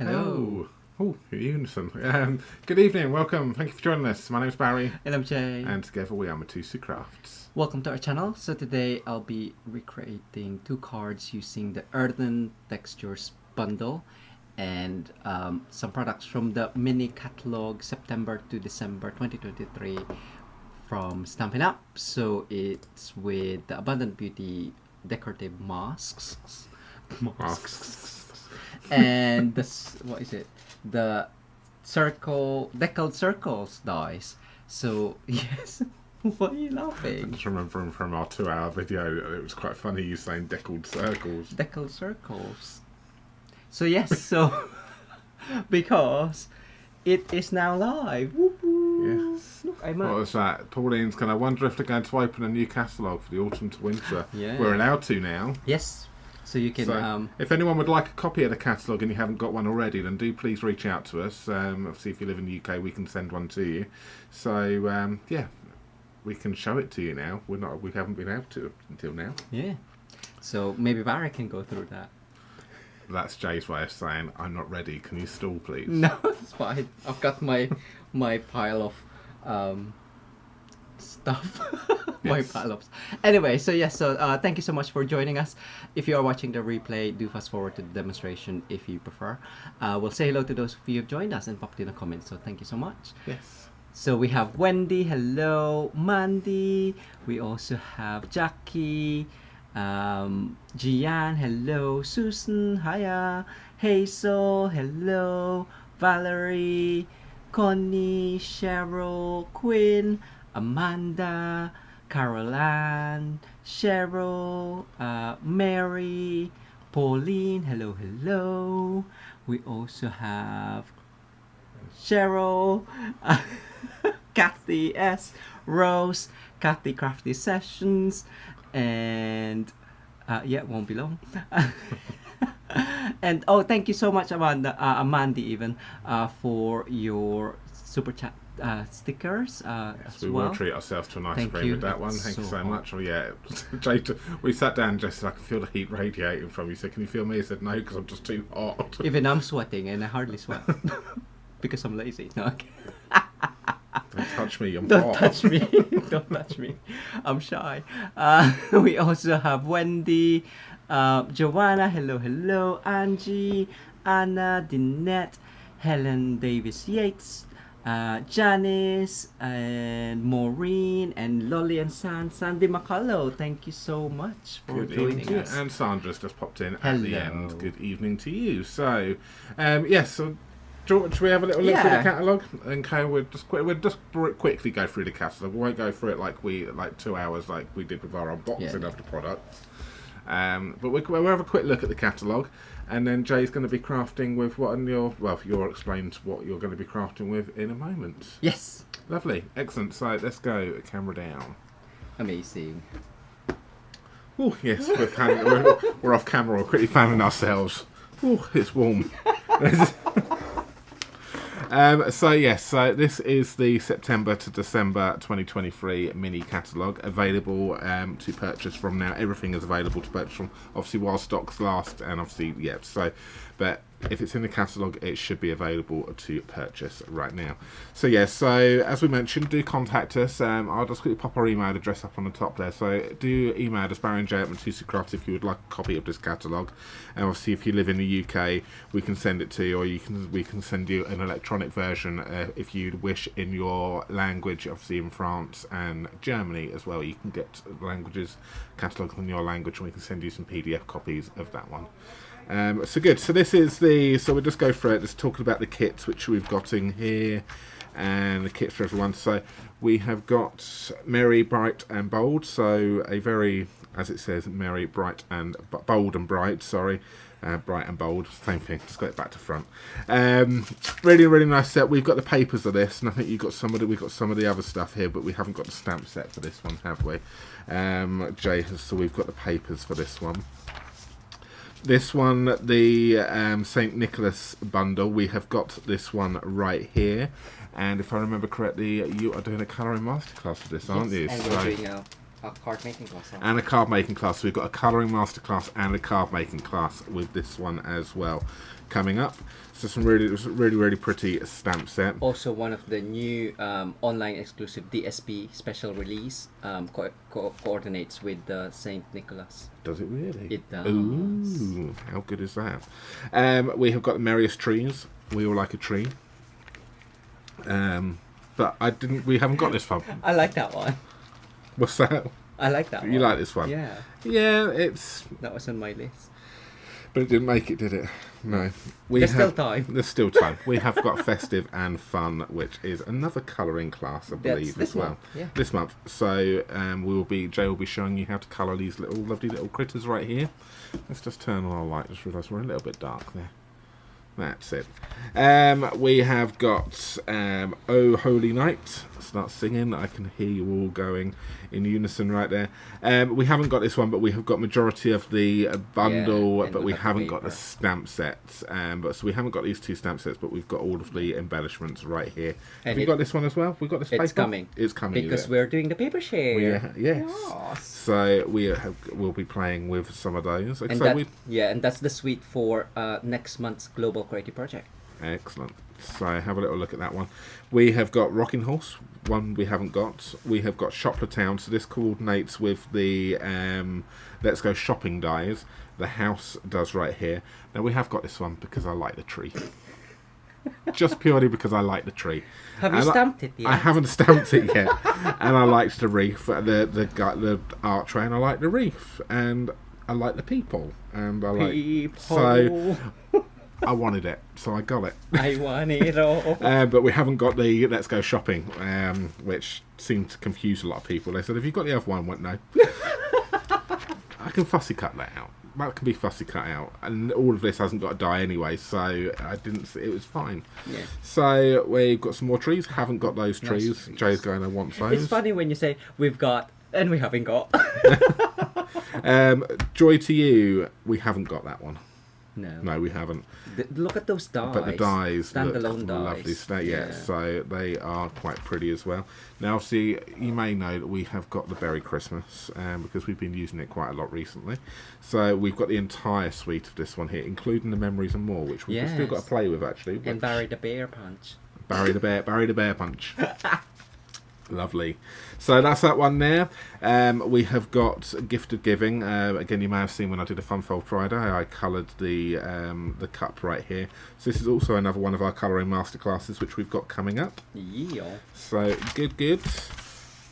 Hello. Oh, unison. Good evening, welcome. Thank you for joining us. My name's Barry. And I'm Jay. And together we are Mitosu Crafts. Welcome to our channel. So today I'll be recreating 2 cards using the Earthen Textures bundle and some products from the mini catalog September to December 2023 from Stampin Up. So it's with the Abundant Beauty decorative masks. And this, what is it? The deckled circles dies. So yes. What are you laughing? I just remember from our 2-hour video, it was quite funny you saying deckled circles. Deckled circles. So yes, so because it is now live. Woo-hoo. Yes. Look, What was that? Pauline's going to wonder if they're going to open a new catalogue for the autumn to winter. Yeah. We're allowed to now. Yes. So you can. So, if anyone would like a copy of the catalogue and you haven't got one already, then do please reach out to us. Obviously, if you live in the UK, we can send one to you. So yeah, we can show it to you now. We haven't been able to until now. Yeah. So maybe Barry can go through that. That's Jay's way of saying I'm not ready. Can you stall, please? No, it's fine. I've got my pile of stuff. My Yes. pile of. Anyway, so yes, so thank you so much for joining us. If you are watching the replay, do fast forward to the demonstration if you prefer. We'll say hello to those of you who have joined us and popped in a comment. So thank you so much. Yes. So we have Wendy, hello, Mandy. We also have Jackie, Gian, hello, Susan, hiya, Hazel, hello, Valerie, Connie, Cheryl, Quinn, Amanda, Caroline, Cheryl, Mary, Pauline, hello, hello. We also have Cheryl, Kathy S, Rose, Kathy Crafty Sessions, and yeah, it won't be long. And oh, thank you so much, Amanda, even for your super chat stickers as We well. will treat ourselves to a nice Thank cream you. with that one. It's Thank you so so hot. much. Oh yeah, Jay. We sat down and Jay said, "I can feel the heat radiating from you." He said, "Can you feel me?" I said, "No, because I'm just too hot." Even I'm sweating, and I hardly sweat because I'm lazy. No, okay. Don't touch me. I'm Don't hot. touch me. Don't touch me. I'm shy. We also have Wendy, Joanna, hello, hello, Angie, Anna, Dinette, Helen Davis Yates, Janice, and Maureen, and Lolly and Sandy McCullough. Thank you so much for Good evening joining to you. us. And Sandra's just popped in at the Hello. end. Good evening to you. So, yes. So, should we have a little look through the Yeah. catalogue? Okay, we'll just quickly go through the catalogue. We won't go through it like 2 hours like we did with our unboxing Yeah. of the products. But we'll have a quick look at the catalogue, and then Jay's going to be crafting with you'll explain what you're going to be crafting with in a moment. Yes. Lovely, excellent. So let's go. Camera down. Amazing. Oh yes, we're off camera. We're quickly fanning ourselves. Oh, it's warm. So yes, so this is the September to December 2023 mini catalogue available to purchase from now. Everything is available to purchase from, obviously while stocks last, and obviously but if it's in the catalogue, it should be available to purchase right now. So yes, so as we mentioned, do contact us. I'll just quickly pop our email address up on the top there. So do email us, Barry and Jay at Mitosu Crafts, if you would like a copy of this catalogue. And obviously, if you live in the UK, we can send it to you, or we can send you an electronic version if you wish in your language. Obviously, in France and Germany as well, you can get languages catalogues in your language, and we can send you some PDF copies of that one. So good. So this is so we'll just go through it. Just talking about the kits which we've got in here, and the kits for everyone. So we have got Merry, Bright and Bold. So a very, as it says, Merry, Bright and Bold and Bright. Sorry, Bright and Bold, same thing. Just got it back to front. Really, really nice set. We've got the papers of this, and I think we've got some of the other stuff here, but we haven't got the stamp set for this one, have we? Jay, so we've got the papers for this one. This one, the St. Nicholas bundle, we have got this one right here. And if I remember correctly, you are doing a colouring masterclass for this, aren't you? And So, we're doing a a card making class. And a card making class. So we've got a colouring masterclass and a card making class with this one as well coming up. So some really pretty stamp set. Also one of the new online exclusive DSP special release coordinates with Saint Nicholas. Does it really? It does. Ooh, how good is that? We have got the merriest trees. We all like a tree. But we haven't got this one. I like that one. What's that? I like that one. You like this one? Yeah. Yeah, That was on my list. but it didn't make it, did it? No. Still time. There's still time. We have got Festive and Fun, which is another colouring class, I believe, this as well. month, yeah. This month. So Jay will be showing you how to colour these lovely little critters right here. Let's just turn on our light. Just realise we're a little bit dark there. That's it. We have got Oh Holy Night. Start singing. I can hear you all going in unison right there. We haven't got this one, but we have got majority of the bundle, but we haven't got the stamp sets. So we haven't got these two stamp sets, but we've got all of the embellishments right here. And have you got this one as well? We've got this paper? It's coming. It's coming. Because we're doing the paper share. Yes. So we'll be playing with some of those. And and that's the suite for next month's Global Creative Project. Excellent. So have a little look at that one. We have got Rocking Horse, one we haven't got. We have got Shopper Town, so this coordinates with the Let's Go Shopping dies. The house does right here. Now we have got this one because I like the tree. Just purely because I like the tree. Have you stamped it yet? I haven't stamped it yet. And I liked the reef, the archway, and I like the reef. And I like the people. And I like... People. So... I wanted it, so I got it. I want it all. But we haven't got the Let's Go Shopping, which seemed to confuse a lot of people. They said, have you got the other one? I went, no. I can fussy cut that out. That can be fussy cut out. And all of this hasn't got a die anyway, so I didn't. It was fine. Yeah. So we've got some more trees. Haven't got those trees. Jay's going, I want those. It's funny when you say, we've got, and we haven't got. Joy to You, we haven't got that one. No, we haven't. Look at those dies. But the dies standalone look dies. lovely. Yeah, so they are quite pretty as well. Now, obviously, you may know that we have got the Berry Christmas because we've been using it quite a lot recently. So we've got the entire suite of this one here, including the Memories and More, which we've still got to play with actually. And Barry the Bear Punch. Barry the Bear Punch. Lovely. So that's that one there. We have got Gift of Giving. Again, you may have seen when I did a Fun Fold Friday, I coloured the cup right here. So this is also another one of our colouring masterclasses, which we've got coming up. Yeah. So good.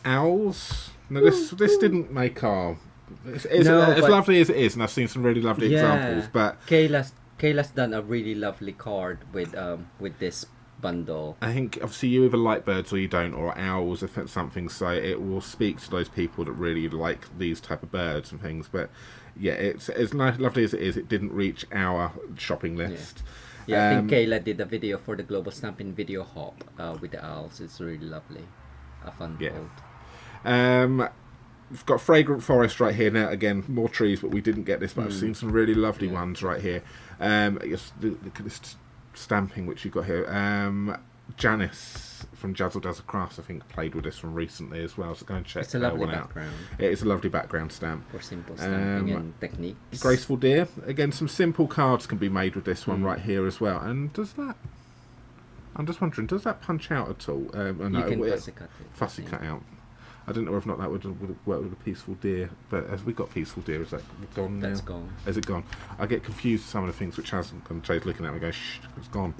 Owls. No, this didn't make our... It's as lovely as it is, and I've seen some really lovely examples. But Kayla's done a really lovely card with this bundle. I think obviously you either like birds or you don't, or owls if it's something, so it will speak to those people that really like these type of birds and things. But yeah, it's as lovely as it is, it didn't reach our shopping list. Yeah, I think Kayla did a video for the Global Stampin' Video Hop with the owls. It's really lovely. A fun fold. We've got Fragrant Forest right here now. Again, more trees, but we didn't get this, but I've seen some really lovely ones right here. Look at this stamping which you've got here. Janice from Jazzle Dazzle Crafts, I think, played with this one recently as well, so go and check it's a lovely one background. It is a lovely background stamp. For simple stamping and techniques. Graceful Deer. Again, some simple cards can be made with this one right here as well. And does that... I'm just wondering, does that punch out at all? No, you can fussy cut it. Fussy cut out. I don't know whether or not that would work with a Peaceful Deer, but as we got Peaceful Deer, is that gone now? That's gone. Is it gone? I get confused with some of the things which hasn't, and Jay's looking at me going, shh, it's gone.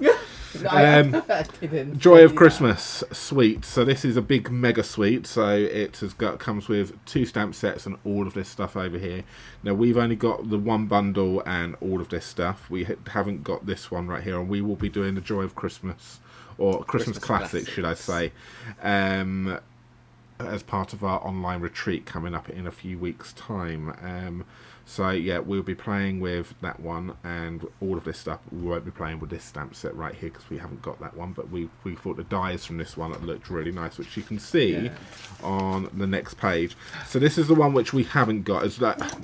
I didn't Joy of Christmas suite. So this is a big mega suite. So it comes with 2 stamp sets and all of this stuff over here. Now we've only got the one bundle and all of this stuff. We haven't got this one right here, and we will be doing the Joy of Christmas, or Christmas Classic, should I say, as part of our online retreat coming up in a few weeks' time. So yeah, we'll be playing with that one and all of this stuff. We won't be playing with this stamp set right here because we haven't got that one, but we thought the dies from this one looked really nice, which you can see on the next page. So this is the one which we haven't got. Is that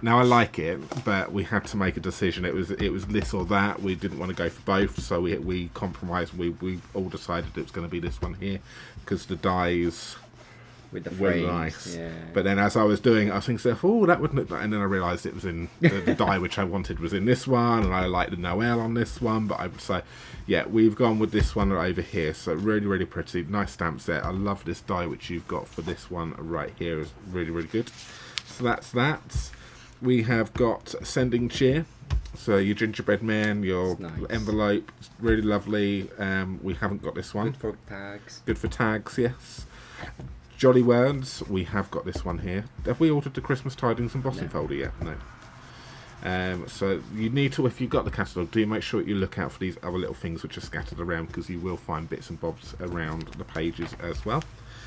now I like it, but we had to make a decision. It was this or that. We didn't want to go for both, so we compromised. We all decided it was going to be this one here because the dies with the were frames. nice. Yeah. But then as I was doing it, I was thinking, oh, that would look like, and then I realised it was in the die which I wanted was in this one, and I like the Noel on this one, but I would say, yeah, we've gone with this one over here. So really, really pretty, nice stamp set. I love this die which you've got for this one right here, is really, really good. So that's that. We have got Sending Cheer. So your gingerbread man, your nice. envelope, really lovely. We haven't got this one. Good for tags. Good for tags, yes. Jolly Words, we have got this one here. Have we ordered the Christmas Tidings embossing folder yet? No. So you need to, if you've got the catalogue, do make sure you look out for these other little things which are scattered around, because you will find bits and bobs around the pages as well.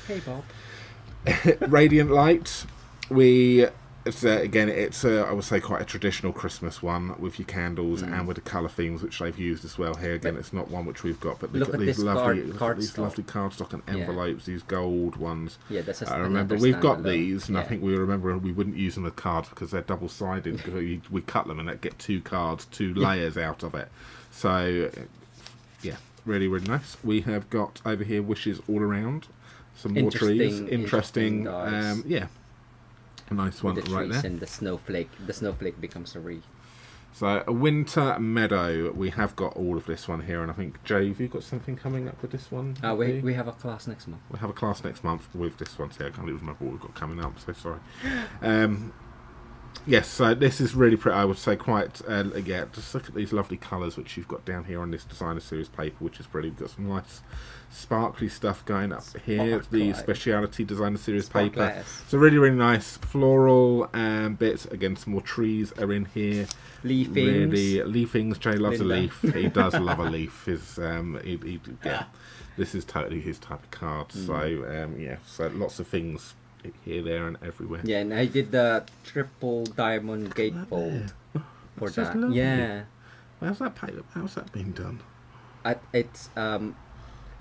Hey Bob. Radiant Light, again, it's I would say quite a traditional Christmas one with your candles and with the colour themes which they've used as well here. Again, it's not one which we've got, but look at these this lovely cardstock. cardstock and envelopes, these gold ones. Yeah, that's I remember we've got these, and I think we remember we wouldn't use them as cards because they're double-sided. Because we cut them and that get 2 cards, 2 layers out of it. So, yeah, really, really nice. We have got over here Wishes All Around, some more trees, interesting, yeah. A nice one right there. And the snowflake becomes a wreath. So a Winter Meadow, we have got all of this one here, and I think Jay, have you got something coming up with this one? We have a class next month. We have a class next month with this one, so I can't even remember what we've got coming up, so sorry. Yes, so this is really pretty, I would say quite, yeah, just look at these lovely colours which you've got down here on this designer series paper, which is brilliant. You've got some nice sparkly stuff going up here, the speciality designer series paper. So really, really nice floral bits. Again, some more trees are in here. Leafings. Really, leafings. Jay loves a leaf. He does love a leaf. Yeah, this is totally his type of card. So, yeah, so lots of things here, there, and everywhere. Yeah, and I did the triple diamond gatefold for that. Lovely. Yeah. How's that paper? How's that been done? It's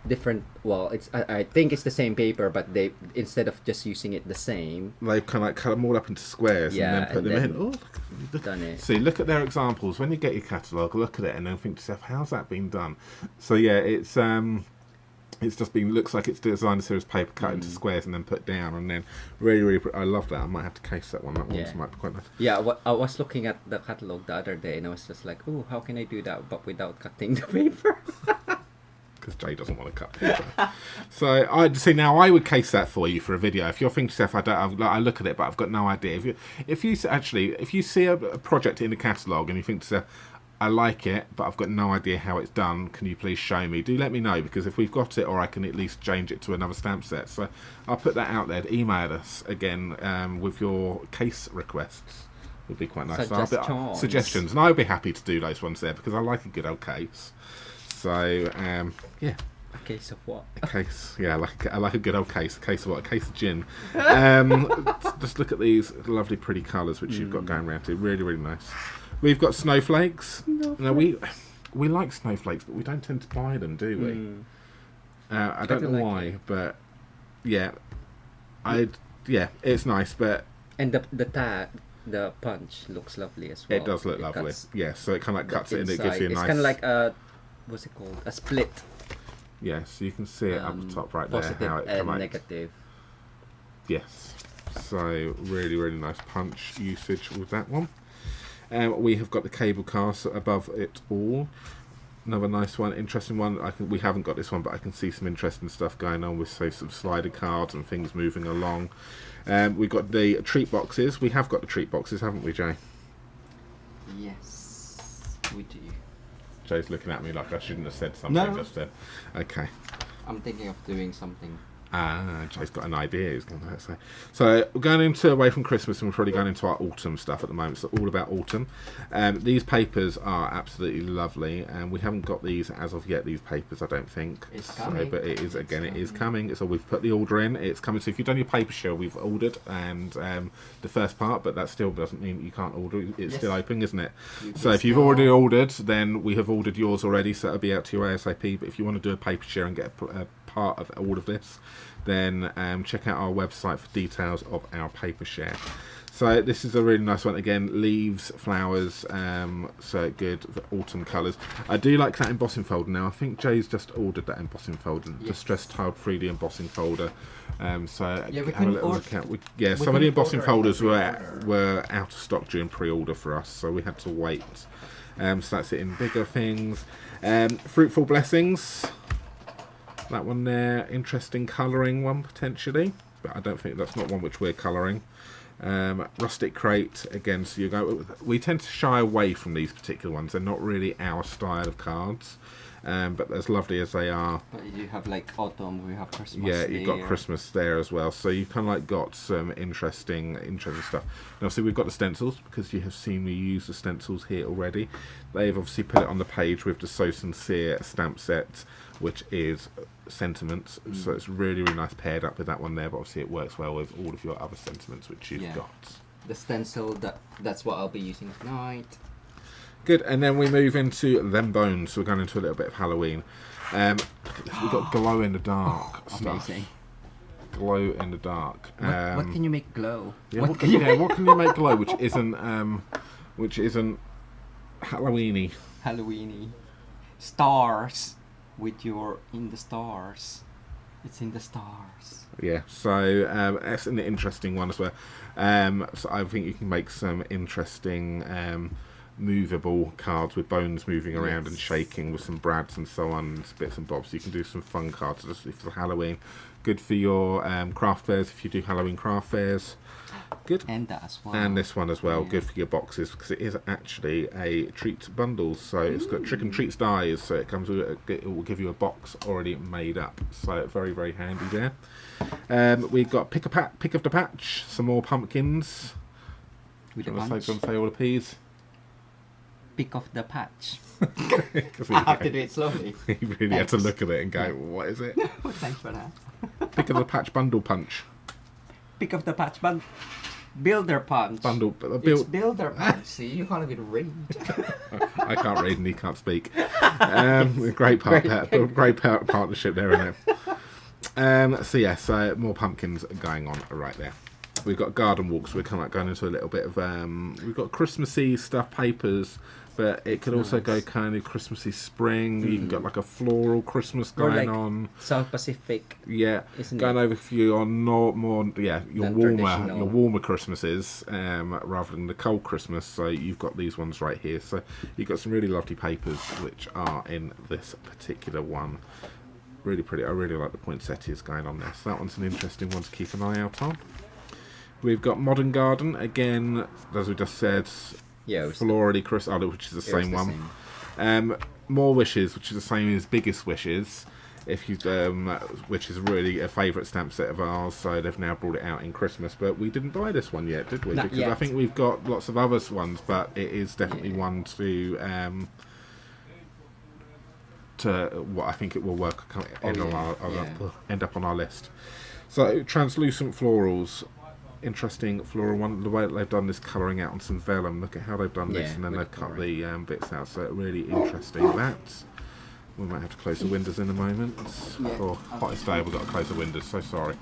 different. Well, it's I think it's the same paper, but they, instead of just using it the same, they've kind of like cut them all up into squares and then put them in. Oh, look, done it. See, look at their examples. When you get your catalogue, look at it and then think to yourself, how's that been done? So yeah, it's just been, looks like it's designer series paper cut into squares and then put down, and then really, really, I love that. I might have to case that one. That one might be quite nice. Yeah, I was looking at the catalogue the other day and I was just like, oh, how can I do that but without cutting the paper? Because Jay doesn't want to cut paper. So I see, now I would case that for you for a video. If you're thinking to yourself, I look at it but I've got no idea. If you see a project in the catalogue and you think to yourself, I like it, but I've got no idea how it's done, can you please show me? Do let me know, because if we've got it, or I can at least change it to another stamp set. So I'll put that out there. Email us again with your case requests. Would be quite nice. Suggestions. And I'll be happy to do those ones there, because I like a good old case. So, yeah. A case of what? A case, yeah, I like a good old case. A case of what? A case of gin. Just look at these lovely pretty colours which you've got going around here. Really, really nice. We've got snowflakes. Now we like snowflakes, but we don't tend to buy them, do we? I don't know why, but yeah, it's nice. But and the punch looks lovely as well. It does look lovely. Yeah, so it kind of like cuts it and it gives you a nice. It's kind of like a, what's it called? A split. Yeah, so you can see it up the top right there. Positive how it and negative. Yes. So really, really nice punch usage with that one. We have got the cable cast above it all. Another nice one, interesting one. We haven't got this one, but I can see some interesting stuff going on with, say, some slider cards and things moving along. We've got the treat boxes. We have got the treat boxes, haven't we, Jay? Yes, we do. Jay's looking at me like I shouldn't have said something just then. Okay. I'm thinking of doing something. Jay's got an idea. He's going to say. So we're going into away from Christmas, and we're probably going into our autumn stuff at the moment. So all about autumn. These papers are absolutely lovely, and we haven't got these as of yet. These papers, I don't think. It's coming. But it is again. It is coming. So we've put the order in. It's coming. So if you've done your paper shell, we've ordered, and the first part, but that still doesn't mean you can't order. It's still open, isn't it? So if you've already ordered, then we have ordered yours already. So it'll be out to your ASAP. But if you want to do a paper share and get a part of all of this, then check out our website for details of our paper share. So this is a really nice one. Again, leaves, flowers, so good for autumn colours. I do like that embossing folder now. I think Jay's just ordered that embossing folder, Distress Tiled 3D embossing folder. So yeah, we have a little look at. Some of the embossing folders were out of stock during pre-order for us, so we had to wait. So that's it in bigger things. Fruitful Blessings. That one there, interesting colouring one potentially, but I don't think that's not one which we're colouring. Rustic Crate, again, so we tend to shy away from these particular ones. They're not really our style of cards, but as lovely as they are. But you have like autumn, we have Christmas. Yeah, you've got Christmas there as well, so you kind of like got some interesting stuff. Now, obviously we've got the stencils, because you have seen me use the stencils here already. They've obviously put it on the page with the So Sincere stamp set, which is sentiments, so it's really nice paired up with that one there, but obviously it works well with all of your other sentiments which you've got. The stencil, that's what I'll be using tonight. Good, and then we move into Them Bones, so we're going into a little bit of Halloween. We've got glow in the dark stuff. Amazing. Glow in the dark. What can you make glow? Yeah, what can you make glow which isn't Halloweeny? Halloweeny. Stars. With your in the stars, it's in the stars. Yeah, so that's an interesting one as well. So I think you can make some interesting movable cards with bones moving around and shaking with some brads and so on, bits and bobs. So you can do some fun cards just for Halloween. Good for your craft fairs if you do Halloween craft fairs. Good. And that as well. And this one as well. Yeah. Good for your boxes, because it is actually a treats bundle. So it's got Trick and Treats dies. So it comes with it will give you a box already made up. So very, very handy there. We've got Pick of the Patch. Some more pumpkins. With do you want to say all the P's? Pick of the patch. I have to do it slowly. You really have to look at it and go, what is it? Well, thanks for that. Pick of the Patch Bundle Punch. Pick of the Patch Builder Punch. It's Builder Punch. See, you can't even read. I can't read and he can't speak. Great partnership there, isn't it? So more pumpkins going on right there. We've got garden walks. We're kind of going into a little bit of we've got Christmassy stuff, papers, but it could also go kind of Christmassy spring. You can get like a floral Christmas going on. South Pacific. Yeah, going over for your your warmer Christmases rather than the cold Christmas. So you've got these ones right here. So you've got some really lovely papers which are in this particular one. Really pretty. I really like the poinsettias going on there. So that one's an interesting one to keep an eye out on. We've got Modern Garden, again, as we just said, Florally Chris, which is the same one. More Wishes, which is the same as Biggest Wishes, which is really a favourite stamp set of ours, so they've now brought it out in Christmas, but we didn't buy this one yet, did we? Not because yet. I think we've got lots of other ones, but it is definitely one to what I think it will end up on our list. So, Translucent Florals. Interesting floral one. The way that they've done this colouring out on some vellum. Look at how they've done this, and then they've cut the bits out. So really interesting. That we might have to close the windows in a moment. For hottest day, we've got to close the windows. So sorry.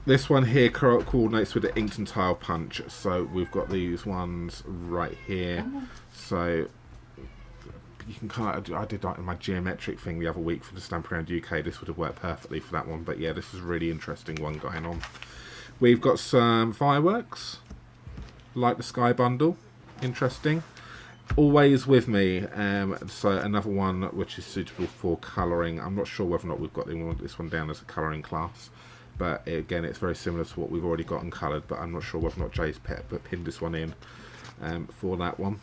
This one here coordinates with the inked and tile punch. So we've got these ones right here. So you can kind of, I did like my geometric thing the other week for the Stampin' Around UK. This would have worked perfectly for that one, but yeah, this is a really interesting one going on. We've got some fireworks, Light the Sky bundle, interesting. Always With Me, so another one which is suitable for colouring. I'm not sure whether or not we've got this one down as a colouring class, but again, it's very similar to what we've already got and coloured, but I'm not sure whether or not Jay's pinned this one in for that one.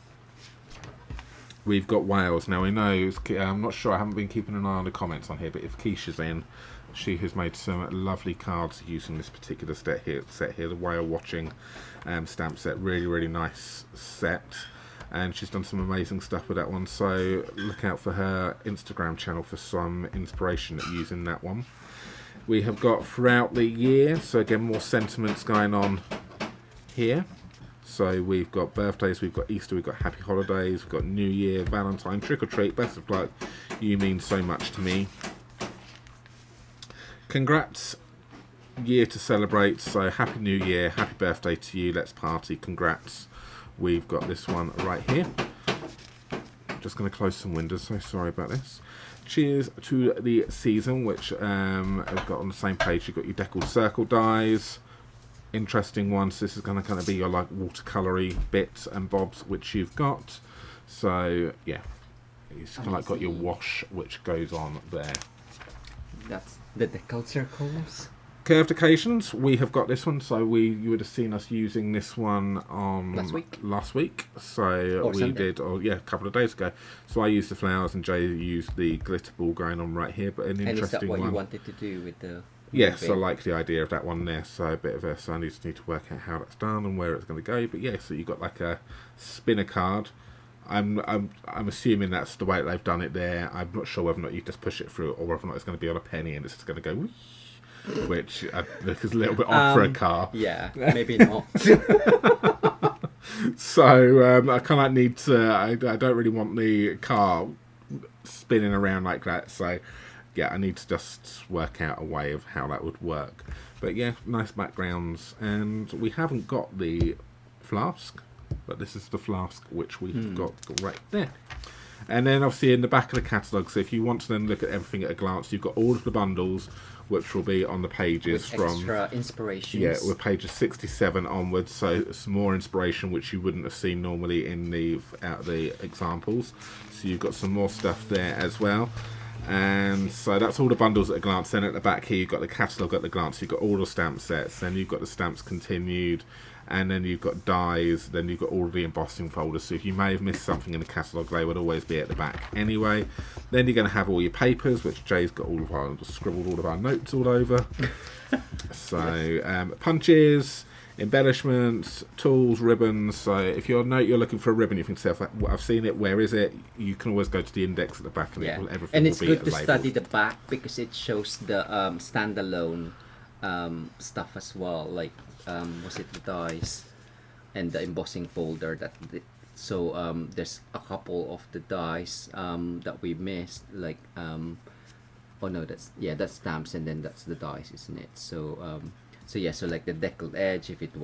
We've got Wales. Now, we know, I'm not sure, I haven't been keeping an eye on the comments on here, but if Keisha's in, she has made some lovely cards using this particular set here, the Whale Watching stamp set. Really, really nice set. And she's done some amazing stuff with that one, so look out for her Instagram channel for some inspiration using that one. We have got Throughout the Year, so again, more sentiments going on here. So we've got birthdays, we've got Easter, we've got happy holidays, we've got New Year, Valentine, trick or treat, best of luck, you mean so much to me. Congrats year to celebrate. So happy New Year, happy birthday to you. Let's party. Congrats. We've got this one right here. Just going to close some windows, so sorry about this. Cheers to the season, which I've got on the same page. You've got your deckled circle dies. Interesting ones. This is going to kind of be your like watercolory bits and bobs which you've got. So yeah, it's kind of like got your wash which goes on there. That's the deckled circles. Curved occasions, we have got this one, so you would have seen us using this one on last week. So or we Sunday. did, a couple of days ago. So I used the flowers and Jay used the glitter ball going on right here, but an interesting one. And is that what you wanted to do with the? Yes, movie? I like the idea of that one there. So a bit of a, so I just need to work out how that's done and where it's going to go. But yeah, so you got like a spinner card. I'm assuming that's the way they've done it there. I'm not sure whether or not you just push it through or whether or not it's going to be on a penny and it's just going to go whoosh, which is a little bit odd for a car. Yeah, maybe not. So I kind of need to. I don't really want the car spinning around like that. So yeah, I need to just work out a way of how that would work. But yeah, nice backgrounds, and we haven't got the flask, but this is the flask which we've got right there. And then obviously in the back of the catalogue, so if you want to then look at everything at a glance, you've got all of the bundles which will be on the pages with extra inspirations. Yeah, with pages 67 onwards, so some more inspiration which you wouldn't have seen normally in the examples. So you've got some more stuff there as well. And so that's all the bundles at a glance. Then at the back here you've got the catalogue at a glance. You've got all the stamp sets, then you've got the stamps continued, and then you've got dies, then you've got all the embossing folders. So if you may have missed something in the catalogue, they would always be at the back anyway. Then you're going to have all your papers, which Jay's got all of our, scribbled all of our notes all over. So punches, embellishments, tools, ribbons. So if you're looking for a ribbon, you think to yourself, I've seen it, where is it? You can always go to the index at the back and everything and it's will be good to labelled. study the back because it shows the standalone stuff as well, like was it the dies and the embossing folder so there's a couple of the dies that we missed, like oh no, that's stamps, and then that's the dies, isn't it? So so like the deckled edge, if it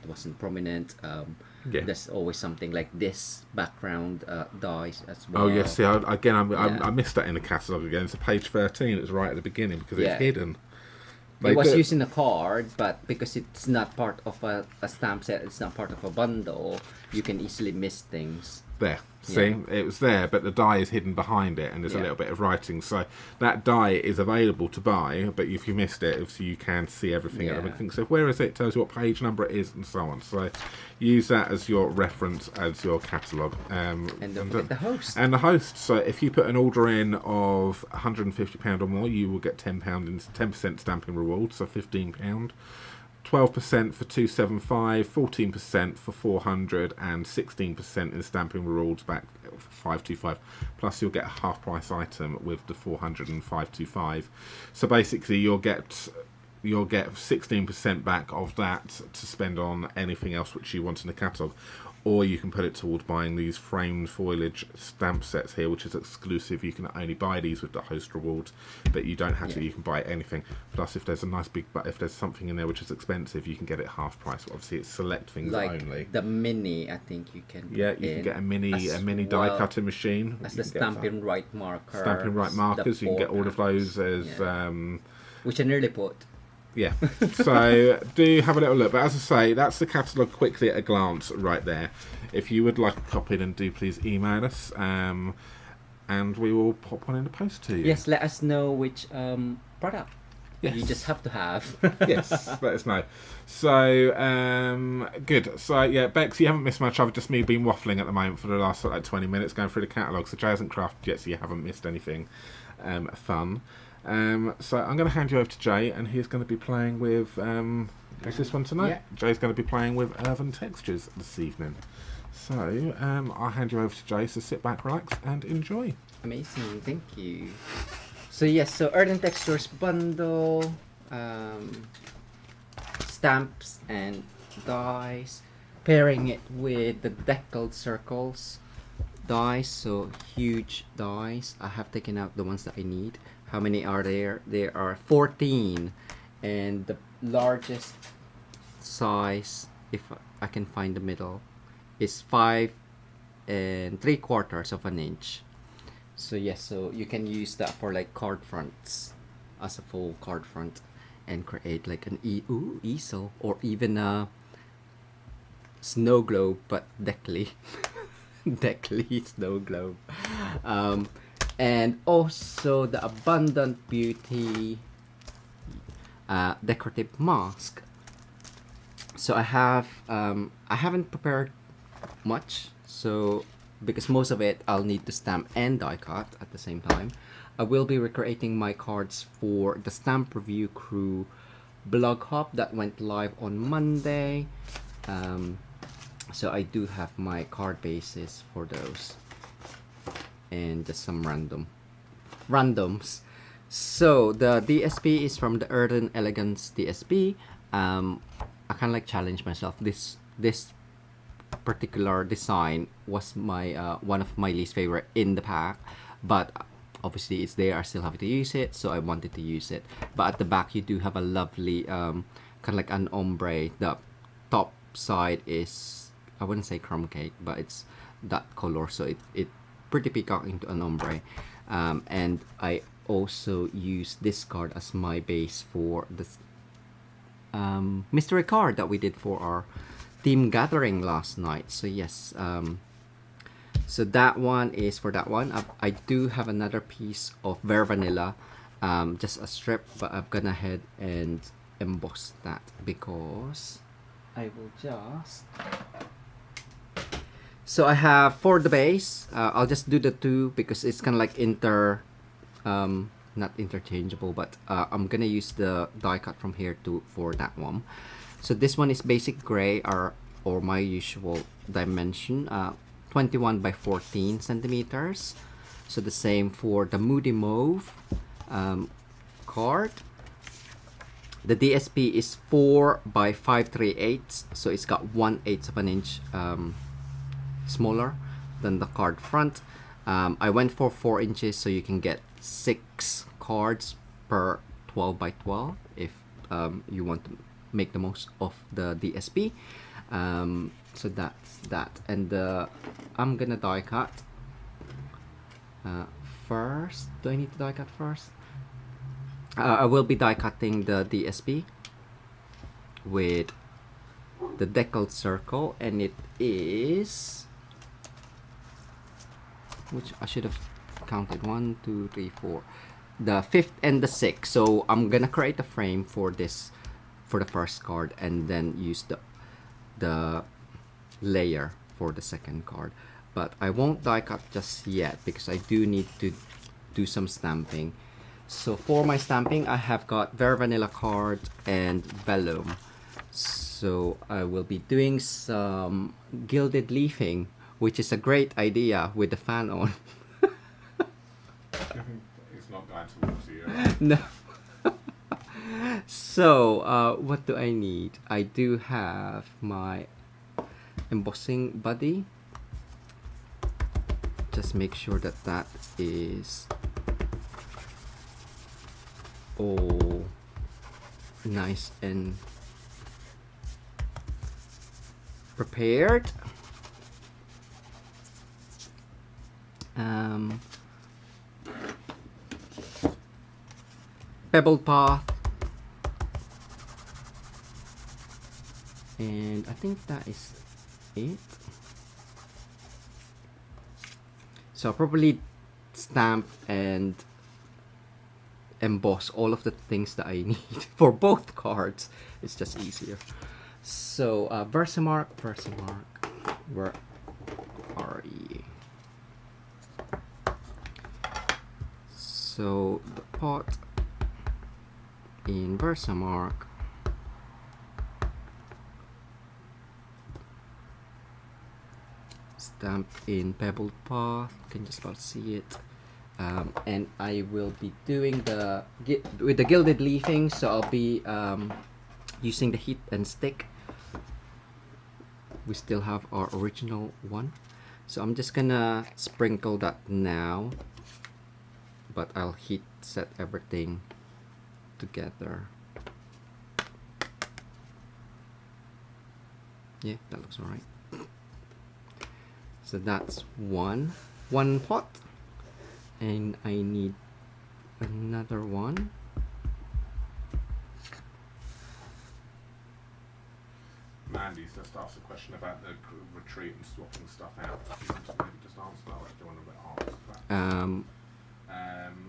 wasn't prominent, there's always something like this background dies as well. Oh yes, see, I missed that in the catalogue again. It's page 13. It's right at the beginning because it's hidden. It was using a card, but because it's not part of a stamp set, it's not part of a bundle, you can easily miss things. There, see, it was there, but the die is hidden behind it, and there's a little bit of writing. So that die is available to buy, but if you missed it, obviously you can see everything and everything. So where is it? Tells you what page number it is, and so on. So use that as your reference, as your catalogue. And the host. And the host. So if you put an order in of £150 or more, you will get £10 in 10% stamping reward, so £15. 12% for 275, 14% for 400, and 16% in stamping rewards back 525. Plus, you'll get a half price item with the 400 and 525. So basically, you'll get 16% back of that to spend on anything else which you want in the catalogue. Or you can put it towards buying these framed foliage stamp sets here, which is exclusive. You can only buy these with the host rewards, but you don't have to. You can buy anything. Plus, if there's a nice big, if there's something in there which is expensive, you can get it half price. Obviously, it's select things like only. The mini, I think you can. Yeah, you can get a mini die cutting machine. As the Stampin' Right marker. Stampin' Right markers. You can get all of those as. Which I nearly put. Yeah, so do have a little look. But as I say, that's the catalogue quickly at a glance right there. If you would like a copy, then do please email us, and we will pop one in the post to you. Yes, let us know which product you just have to have. Yes, let us know. So, good. So, yeah, Bex, you haven't missed much. I've just been waffling at the moment for the last 20 minutes going through the catalogue. So Jay hasn't crafted yet, so you haven't missed anything fun. So I'm going to hand you over to Jay, and he's going to be playing with what's this one tonight? Yeah. Jay's going to be playing with Earthen Textures this evening. So I'll hand you over to Jay, so sit back, relax and enjoy. Amazing, thank you. So yes, so Earthen Textures bundle, stamps and dies, pairing it with the deckled circles dies, so huge dies. I have taken out the ones that I need. How many are there? There are 14, and the largest size, if I can find the middle, is 5 3/4 of an inch. So yes, so you can use that for like card fronts, as a full card front, and create like an easel, or even a snow globe, but deckly. Deckly snow globe. And also the Abundant Beauty decorative mask. So I haven't prepared much, so because most of it I'll need to stamp and die cut at the same time. I will be recreating my cards for the Stamp Review Crew blog hop that went live on Monday. So I do have my card bases for those, and just some randoms. So the DSP is from the Earthen Elegance DSP. I kind of like challenge myself. This particular design was my one of my least favorite in the pack, but obviously it's there. I still have to use it, so I wanted to use it. But at the back you do have a lovely kind of like an ombre. The top side is, I wouldn't say crumb cake, but it's that color, so it pretty peacock into an ombre. And I also use this card as my base for this mystery card that we did for our team gathering last night. So yes, so that one is for that one. I do have another piece of Bare Vanilla, just a strip, but I'm gonna head and emboss that because I will just. So I have for the base, I'll just do the two because it's kind of like not interchangeable, but I'm gonna use the die cut from here for that one. So this one is basic gray, or my usual dimension, 21 by 14 centimeters. So the same for the Moody Mauve card. The DSP is 4 by 5/3/8, so it's got 1/8 of an inch smaller than the card front. I went for 4 inches, so you can get 6 cards per 12 by 12 if you want to make the most of the DSP. So that's that, and I'm gonna die cut first. Do I need to die cut first? I will be die cutting the DSP with the deckled circle, and it is, which I should have counted, 1 2 3 4, the 5th and the 6th. So I'm gonna create a frame for this, for the first card, and then use the layer for the second card. But I won't die cut just yet because I do need to do some stamping. So for my stamping, I have got Bare Vanilla card and vellum. So I will be doing some gilded leafing, which is a great idea with the fan on. It's not going towards you. Right? No. So what do I need? I do have my embossing buddy. Just make sure that that is all nice and prepared. Pebbled path, and I think that is it. So I'll probably stamp and emboss all of the things that I need for both cards. It's just easier. So Versamark, where are you? So the pot in Versamark, stamp in Pebbled Path, you can just about see it. And I will be doing with the gilded leafing, so I'll be using the heat and stick. We still have our original one, so I'm just gonna sprinkle that now, but I'll heat set everything together. Yeah, that looks alright. So that's one pot, and I need another one. Mandy's just asked a question about the retreat and swapping stuff out. Do you want to maybe just answer that, or do you want to answer that?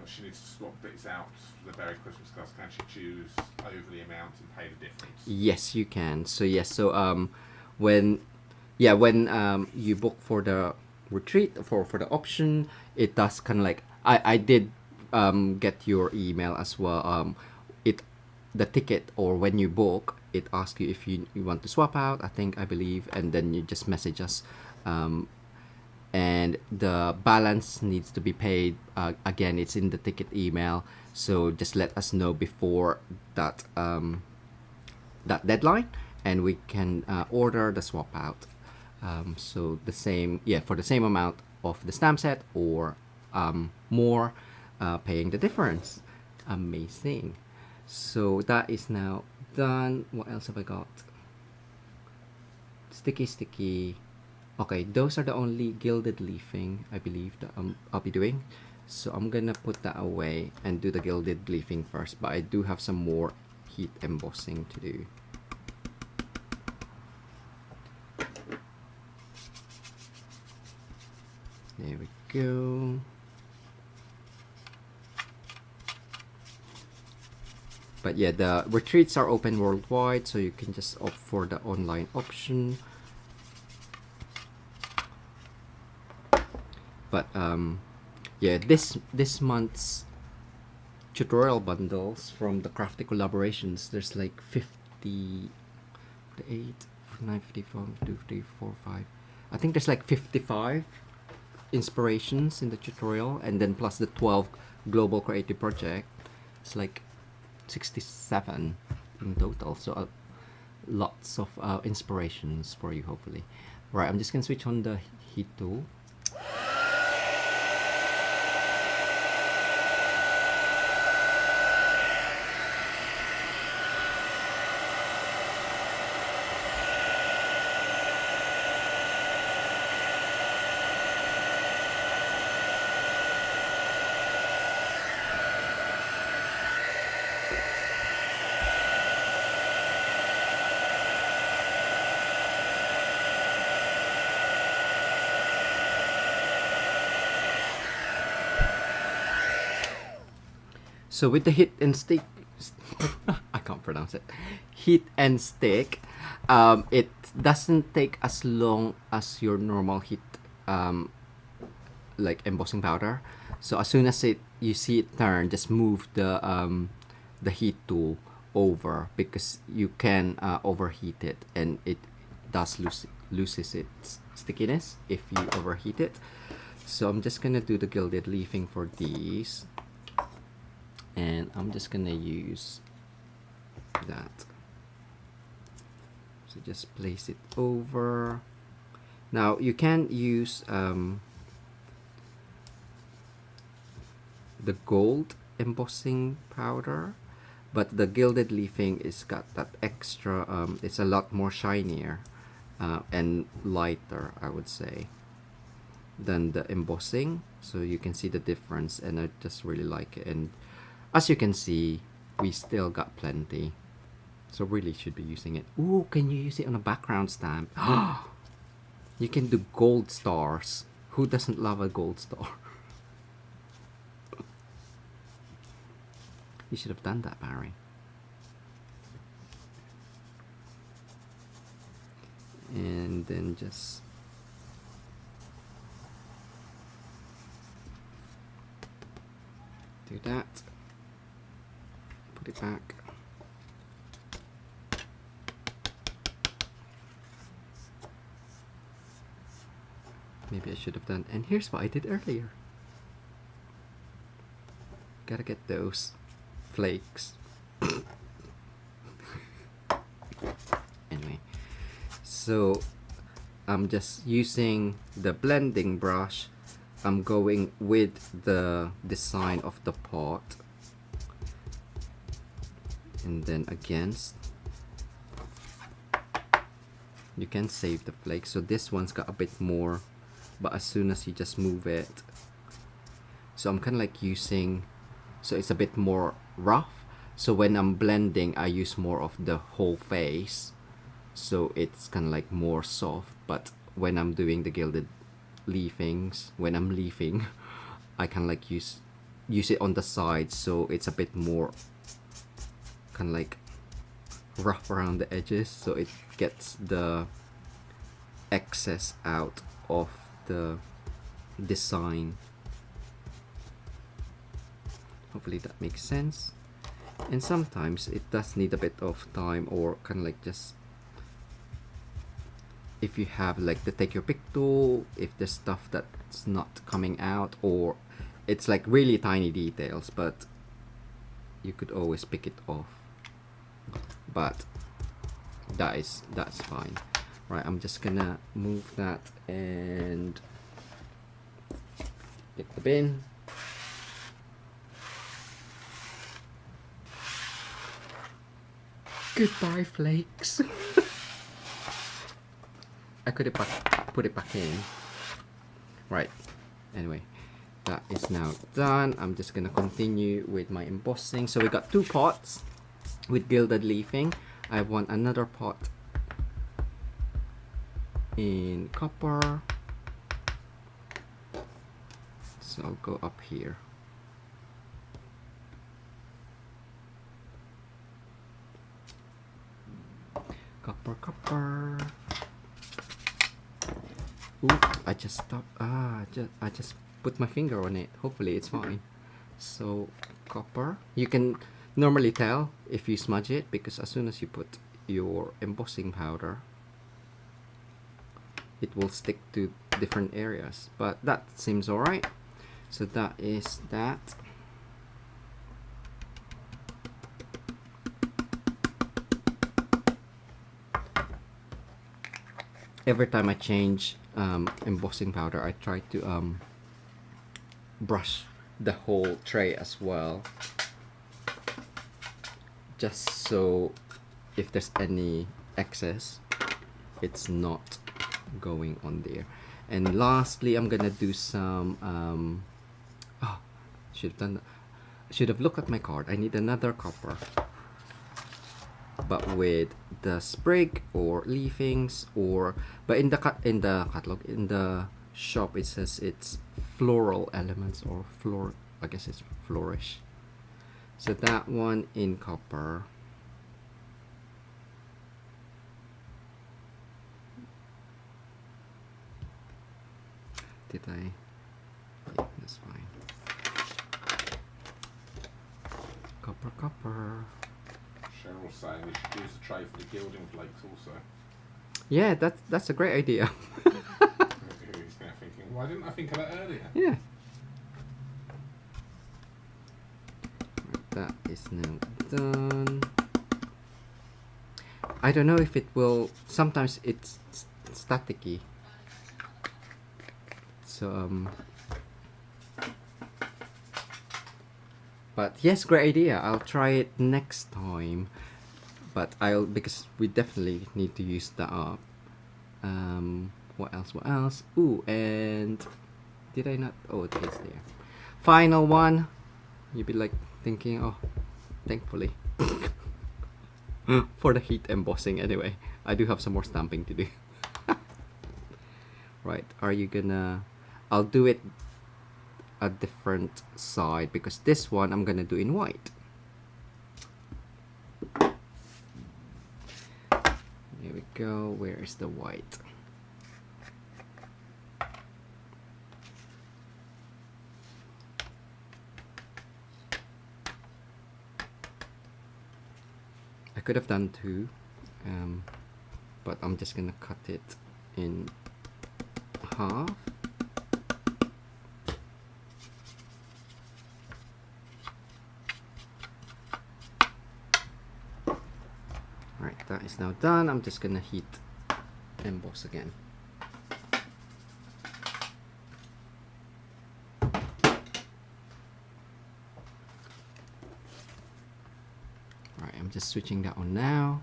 She needs to swap bits out for the Berry Christmas cards. Can she choose over the amount and pay the difference? Yes, you can. So yes, so when you book for the retreat for the option, it does kind of like I did get your email as well. The ticket, or when you book, it asks you if you want to swap out, I believe, and then you just message us, and the balance needs to be paid. Again, it's in the ticket email, so just let us know before that that deadline, and we can order the swap out. So the same, for the same amount of the stamp set, or more, paying the difference. Amazing. So that is now done. What else have I got? Sticky. Okay, those are the only gilded leafing, I believe, that I'll be doing. So I'm gonna put that away and do the gilded leafing first, but I do have some more heat embossing to do. There we go. But yeah, the retreats are open worldwide, so you can just opt for the online option. But yeah, this month's tutorial bundles from the crafty collaborations, there's like 58, 9, 54, 53, 4, 5. I think there's like 55 inspirations in the tutorial, and then plus the 12 global creative project, it's like 67 in total. So lots of inspirations for you, hopefully. Right, I'm just gonna switch on the heat tool. So with the heat and stick, I can't pronounce it. Heat and stick, it doesn't take as long as your normal heat, like embossing powder. So as soon as you see it turn, just move the heat tool over, because you can overheat it, and it does loses its stickiness if you overheat it. So I'm just gonna do the gilded leafing for these. And I'm just gonna use that. So just place it over. Now you can use the gold embossing powder, but the gilded leafing is got that extra. It's a lot more shinier and lighter, I would say, than the embossing. So you can see the difference, and I just really like it. And as you can see, we still got plenty, so really should be using it. Ooh, can you use it on a background stamp? You can do gold stars. Who doesn't love a gold star? You should have done that, Barry. And then just do that. Put it back. Maybe I should have done, and here's what I did earlier. Gotta get those flakes. Anyway, so I'm just using the blending brush. I'm going with the design of the pot, and then against you can save the flakes. So this one's got a bit more, but as soon as you just move it, so I'm kind of like using, so it's a bit more rough. So when I'm blending, I use more of the whole face, so it's kind of like more soft. But when I'm doing the gilded leafings, when I'm leafing, I kind of like use it on the sides, so it's a bit more kind of like rough around the edges, so it gets the excess out of the design. Hopefully that makes sense. And sometimes it does need a bit of time, or kind of like just, if you have like the take your pick tool, if there's stuff that's not coming out, or it's like really tiny details, but you could always pick it off. But that's fine. Right, I'm just gonna move that and get the bin. Goodbye, flakes. I could have put it back in. Right, anyway, that is now done. I'm just gonna continue with my embossing. So we got 2 pots with gilded leafing. I want another pot in copper, so I'll go up here. Copper. Ooh, I just stopped. I just put my finger on it. Hopefully it's fine. So copper. You can normally tell if you smudge it, because as soon as you put your embossing powder, it will stick to different areas. But that seems alright. So that is that. Every time I change embossing powder, I try to brush the whole tray as well, just so if there's any excess, it's not going on there. And lastly, I'm gonna do some should have looked at my card. I need another copper, but with the sprig or leafings, or but in the catalog, in the shop, it says it's floral elements, or I guess it's flourish. So that one in copper. Did I? Yeah, that's fine. Copper. Cheryl's saying we should use a tray for the gilding flakes also. Yeah, that's a great idea. He's now thinking, why didn't I think of that earlier? Yeah. That is now done. I don't know if it will. Sometimes it's staticky. So but yes, great idea. I'll try it next time. But because we definitely need to use that up. What else? Ooh, and did I not? Oh, it is there. Final one. You'd be like thinking, oh, thankfully. For the heat embossing anyway. I do have some more stamping to do. Right, are you gonna... I'll do it a different side, because this one I'm gonna do in white. Here we go. Where is the white? I could have done 2, but I'm just gonna cut it in half. Right, that is now done. I'm just gonna heat emboss again. Right, I'm just switching that on now.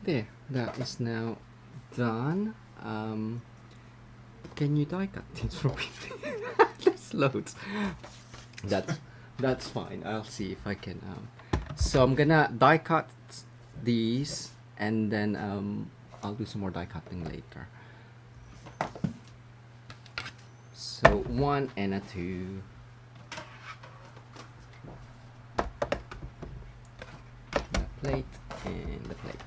There, that is now done. Can you die cut things for me? There's loads. That's fine. I'll see if I can. So I'm gonna die cut these, and then I'll do some more die cutting later. So 1 and a 2. The plate and the plate.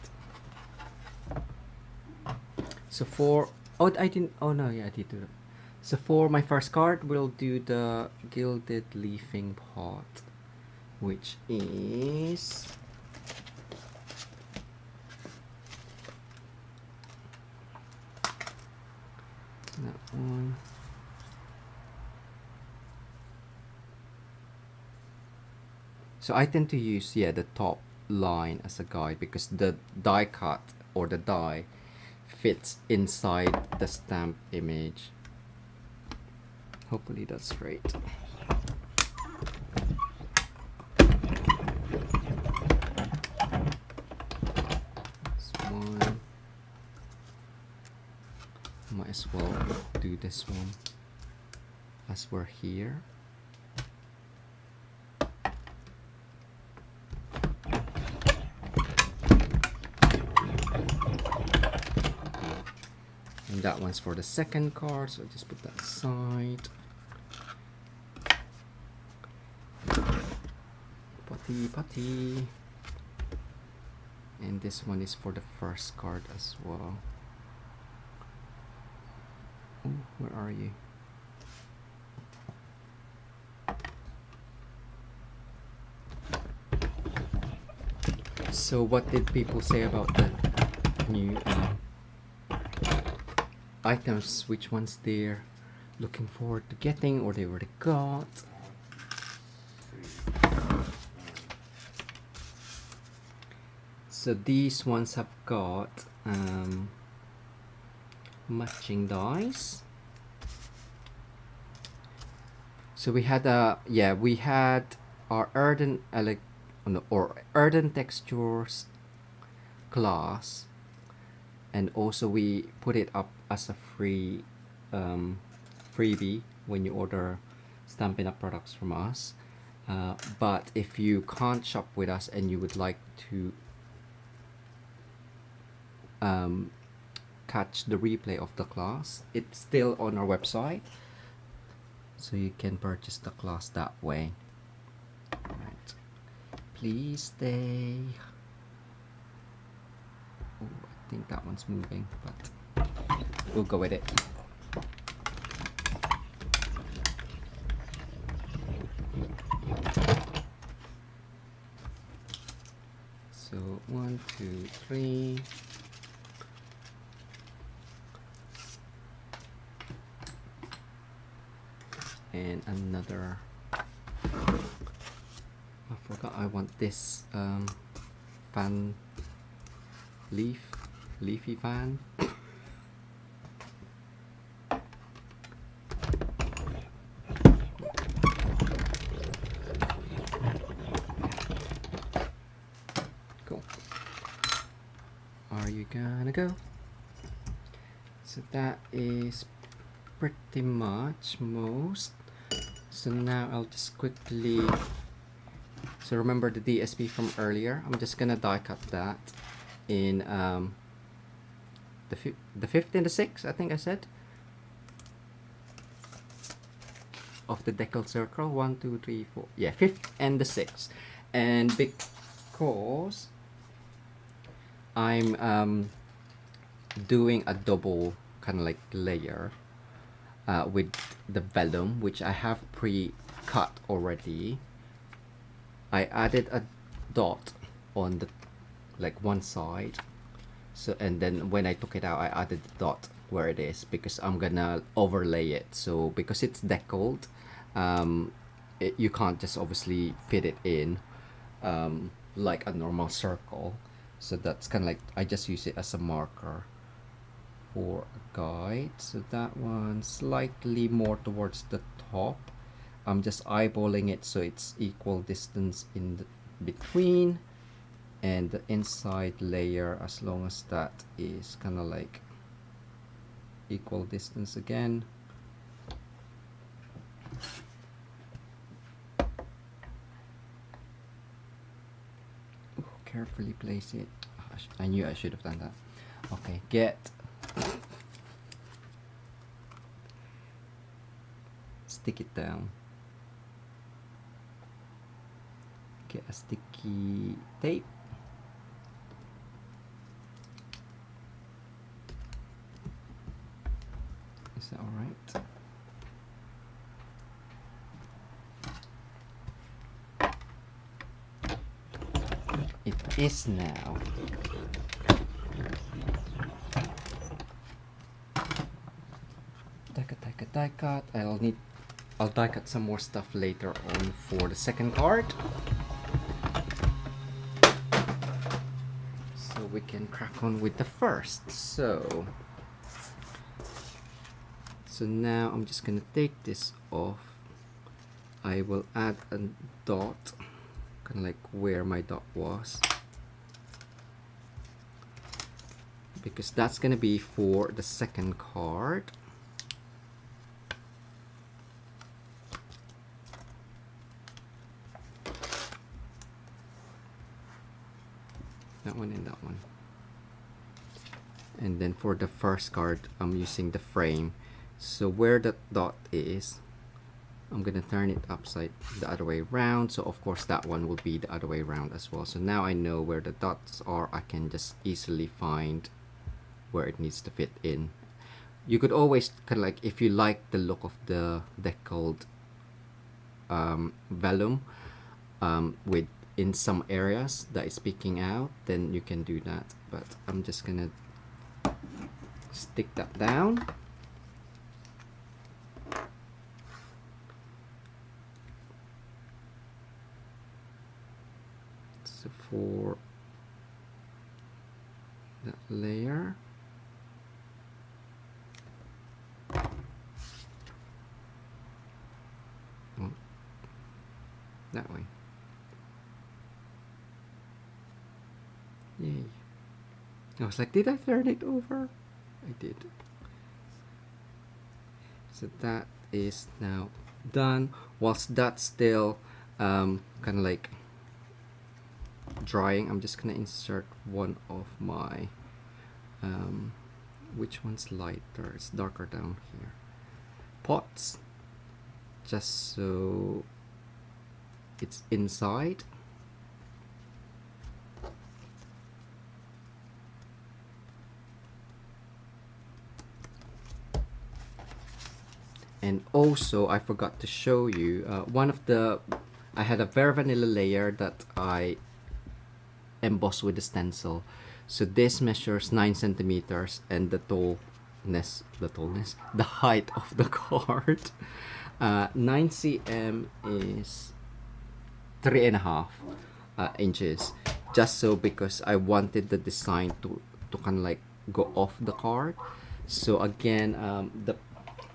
So for oh no, yeah, I did do that. So for my first card, we'll do the gilded leafing pot, which is that one. So I tend to use the top line as a guide because the die cut or the die fits inside the stamp image. Hopefully that's right. This one. Might as well do this one as we're here. And that one's for the second card, so just put that aside. Putty. And this one is for the first card as well. Oh, where are you? So what did people say about the new items? Which ones they're looking forward to getting or they already got? So these ones have got matching dies. So we had our Earthen Textures class, and also we put it up as a free freebie when you order Stampin' Up products from us. But if you can't shop with us and you would like to catch the replay of the class, it's still on our website, so you can purchase the class that way. Right. Please stay. Oh, I think that one's moving, but we'll go with it. So 1, 2, 3. And another. I forgot I want this fan leafy fan. Cool. Are you gonna go? So that is pretty much most. So now I'll just quickly, so remember the DSP from earlier, I'm just gonna die cut that in the 5th and the 6th, I think I said, of the decal circle. 1, 2, 3, 4, yeah, 5th and the 6th. And because I'm doing a double kind of like layer with the vellum, which I have pre-cut already, I added a dot on the one side. So, and then when I took it out, I added the dot where it is because I'm gonna overlay it. So because it's deckled, you can't just obviously fit it in like a normal circle. So that's kind of like, I just use it as a marker for a guide. So that one slightly more towards the top. I'm just eyeballing it so it's equal distance in the between. and the inside layer, as long as that is kind of like equal distance again. Ooh, carefully place it. I knew I should have done that. Okay, stick it down. Get a sticky tape. Is that all right? It is now. Die cut. I'll die cut some more stuff later on for the second card. So we can crack on with the first. So now I'm just gonna take this off. I will add a dot, kind of like where my dot was, because that's gonna be for the second card. That one and that one. And then for the first card, I'm using the frame. So where that dot is, I'm gonna turn it upside the other way around. So of course that one will be the other way around as well. So now I know where the dots are. I can just easily find where it needs to fit in. You could always kind of like, if you like the look of the deckled vellum with in some areas that is peeking out, then you can do that. But I'm just gonna stick that down. So for that layer, that way. Yay. I was like, did I turn it over? I did. So that is now done. Whilst that's still kind of like drying, I'm just gonna insert one of my which one's lighter? It's darker down here. Pots, just so it's inside. And also, I forgot to show you I had a very vanilla layer that I embossed with the stencil. So this measures 9 centimeters, and the height of the card, 9 cm is 3.5 inches. Just so, because I wanted the design to kind of like go off the card. So again,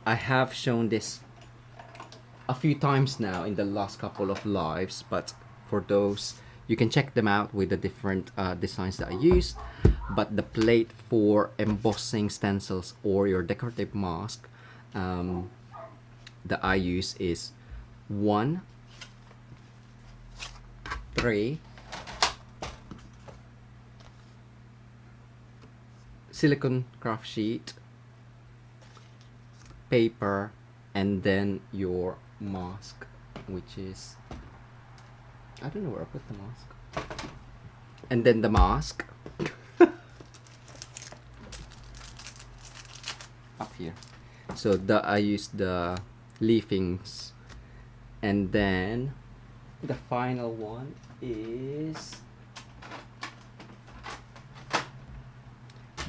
I have shown this a few times now in the last couple of lives, but for those, you can check them out with the different designs that I used. But the plate for embossing stencils or your decorative mask that I use is 1, 3 silicone craft sheet, paper, and then your mask, which is, I don't know where I put the mask, and then the mask up here. So I use the leafings, and then the final one is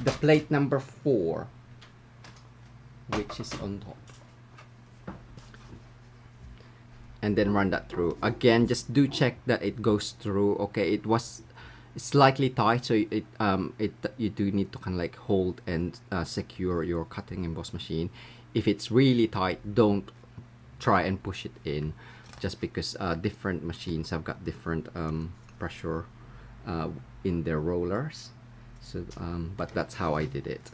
the plate number 4, which is on top, and then run that through again. Just do check that it goes through. Okay, it was slightly tight, so you do need to kind of like hold and secure your cutting emboss machine. If it's really tight, don't try and push it in, just because different machines have got different pressure in their rollers. So but that's how I did it.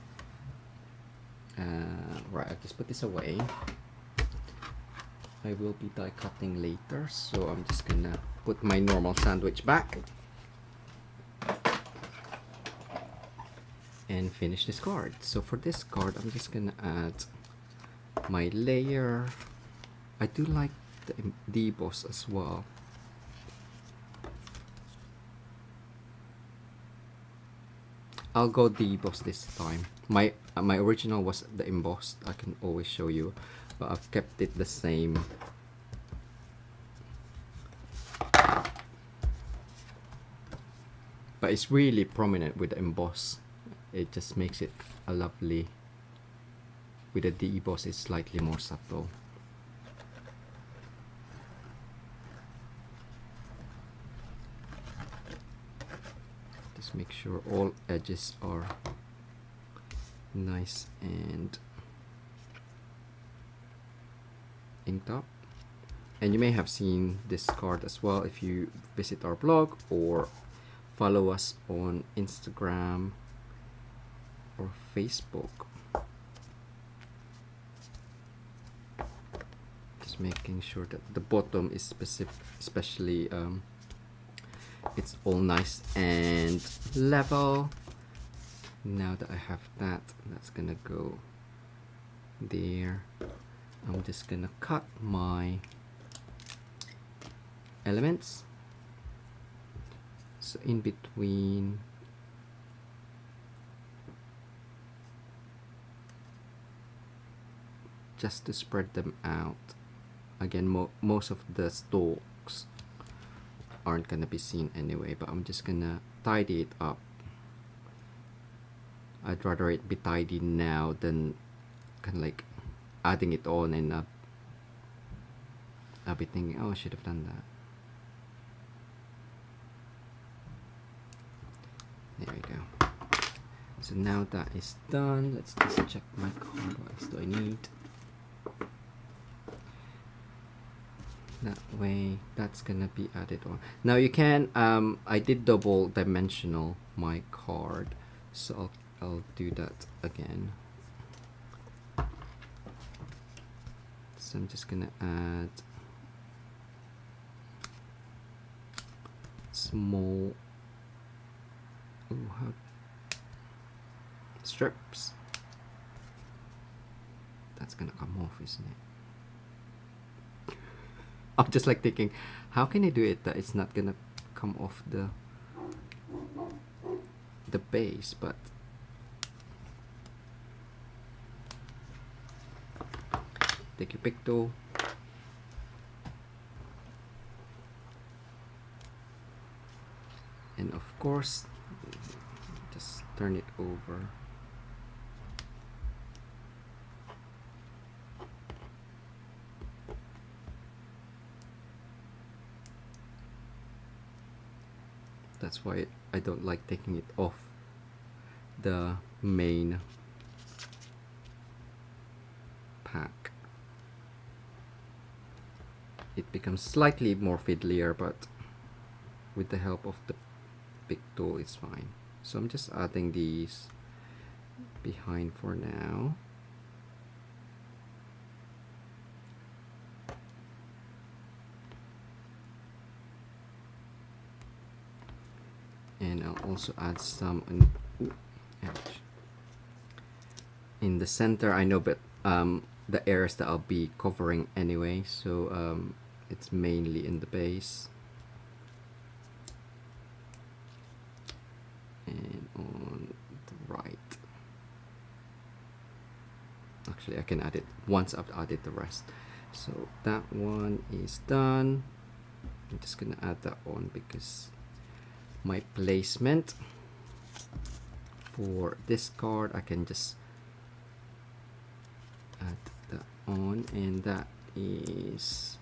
Right, I'll just put this away. I will be die cutting later, so I'm just gonna put my normal sandwich back and finish this card. So for this card, I'm just gonna add my layer. I do like the deboss as well. I'll go deboss this time. My original was the embossed. I can always show you, but I've kept it the same. But it's really prominent with the emboss. It just makes it a lovely. With the deboss, it's slightly more subtle. Just make sure all edges are nice and inked up. And you may have seen this card as well if you visit our blog or follow us on Instagram or Facebook. Just making sure that the bottom is specific, especially it's all nice and level. Now that I have that, that's gonna go there. I'm just gonna cut my elements. So in between, just to spread them out. Again, most of the stalks aren't gonna be seen anyway, but I'm just gonna tidy it up. I'd rather it be tidy now than kind of like adding it on, and I'll be thinking, oh, I should have done that. There we go. So now that is done, let's just check my card. What else do I need? That way, that's gonna be added on. Now you can, I did double dimensional my card, so I'll do that again. So I'm just gonna add small strips. That's gonna come off, isn't it? I'm just like thinking, how can I do it that it's not gonna come off the base? But take your pick tool, and of course just turn it over. That's why I don't like taking it off the main pack. It becomes slightly more fiddlier, but with the help of the pick tool it's fine. So I'm just adding these behind for now. And I'll also add some in the center. I know, but the areas that I'll be covering anyway, so it's mainly in the base and on the right. Actually, I can add it once I've added the rest. So that one is done. I'm just gonna add that on because my placement for this card, I can just add that on, and that is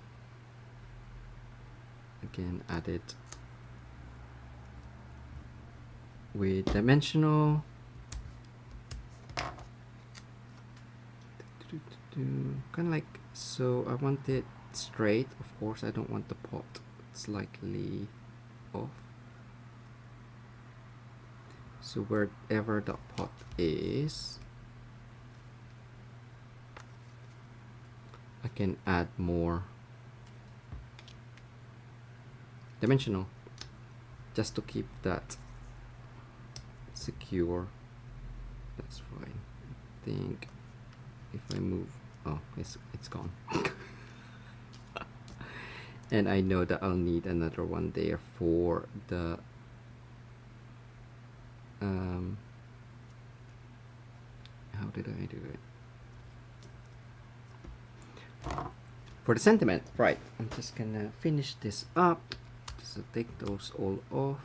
again added with dimensional. Kind of like so. I want it straight, of course. I don't want the pot slightly off. So wherever the pot is, I can add more dimensional just to keep that secure. That's fine. I think if I move, oh, it's gone. And I know that I'll need another one there for the how did I do it? For the sentiment, right? I'm just gonna finish this up. So take those all off.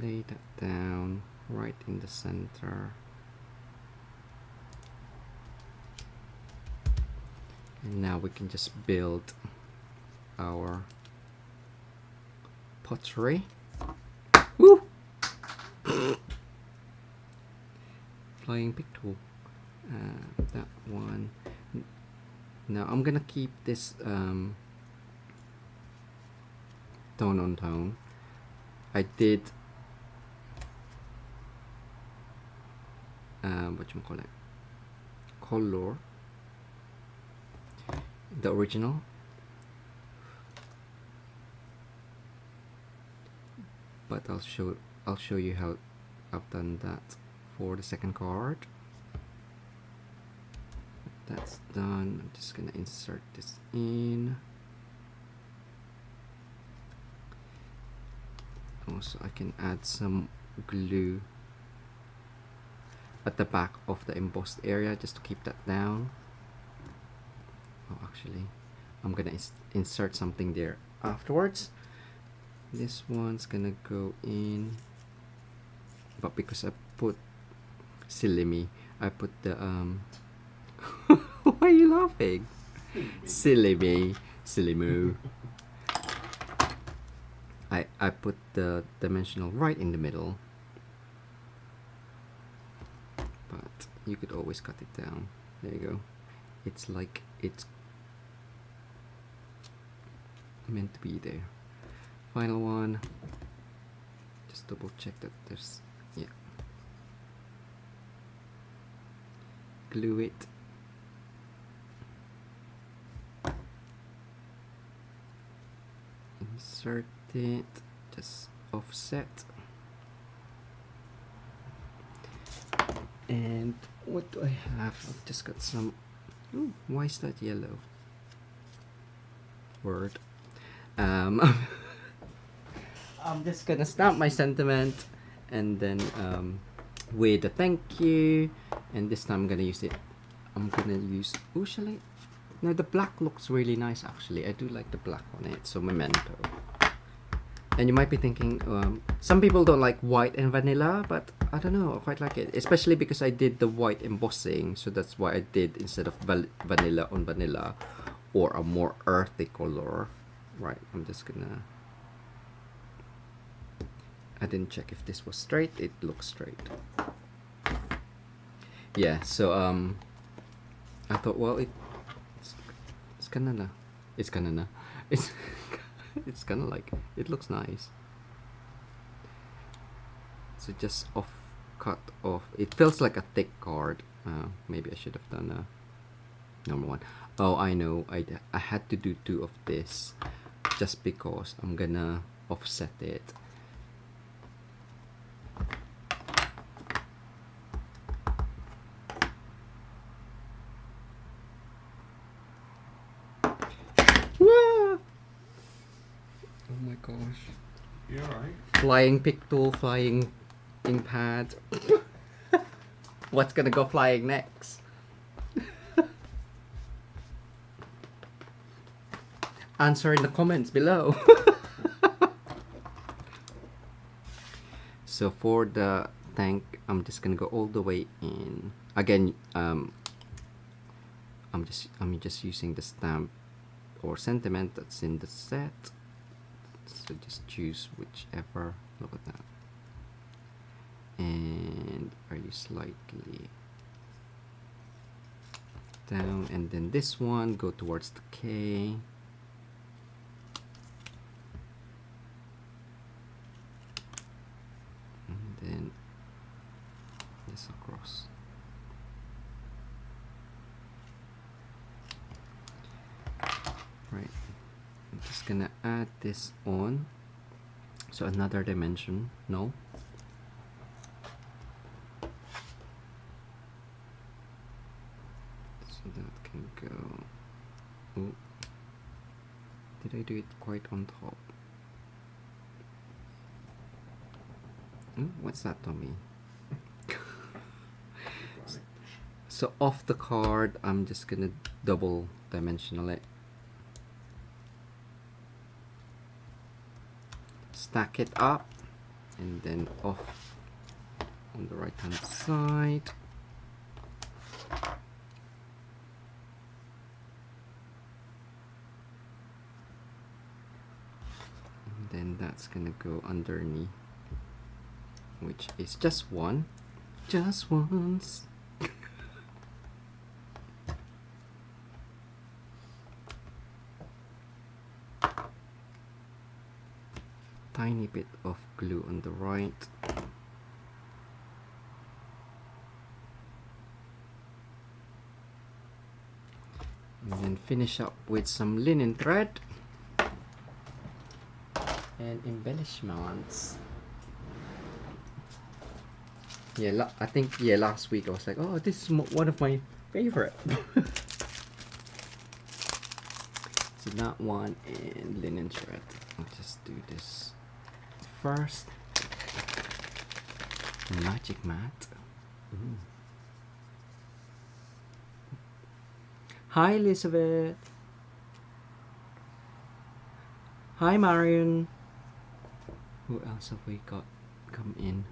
Lay that down right in the center. And now we can just build our pottery. Woo! Flying pick tool. That one. Now I'm gonna keep this tone on tone. I did whatchamacallit, color the original, but I'll show you how I've done that for the second card. That's done. I'm just gonna insert this in. Also, I can add some glue at the back of the embossed area just to keep that down. Oh, actually, I'm gonna insert something there afterwards. This one's gonna go in, but because I put, silly me, I put the why are you laughing? Silly me, silly moo. I put the dimensional right in the middle, but you could always cut it down. There you go. It's like it's meant to be there. Final one. Just double check that there's, yeah. Glue it. Insert it, just offset. And what do I have? I've just got some, ooh, why is that yellow? Word. I'm just gonna stamp my sentiment and then with a thank you, and this time I'm gonna use it. I'm gonna use, oh, shall I? No, the black looks really nice actually. I do like the black on it, so memento. And you might be thinking, some people don't like white and vanilla, but I don't know, I quite like it. Especially because I did the white embossing, so that's why I did instead of vanilla on vanilla, or a more earthy color. Right, I'm just gonna, I didn't check if this was straight. It looks straight. Yeah, so I thought, well, it's kinda it's kind of like, it looks nice. So just cut off. It feels like a thick card. Maybe I should have done a normal one. Oh, I know. I had to do 2 of this just because I'm gonna offset it. Oh my gosh. You alright? Flying pick tool, flying ink pad. What's gonna go flying next? Answer in the comments below. So for the tank, I'm just gonna go all the way in. Again, I'm just using the stamp or sentiment that's in the set. So just choose whichever. Look at that. and are you slightly down, and then this one go towards the K. And then this across. Right, I'm just gonna add this on. So another dimension, no? So that can go. Oh, did I do it quite on top? What's that, Tommy? So off the card, I'm just gonna double dimensional it. Stack it up, and then off on the right hand side. And then that's gonna go underneath, which is just one. Just once. Tiny bit of glue on the right. And then finish up with some linen thread and embellishments. Yeah, I think last week I was like, oh, this is one of my favorite. So that one and linen thread. I'll just do this first. Magic mat. Ooh. Hi Elizabeth. Hi Marion. Who else have we got come in?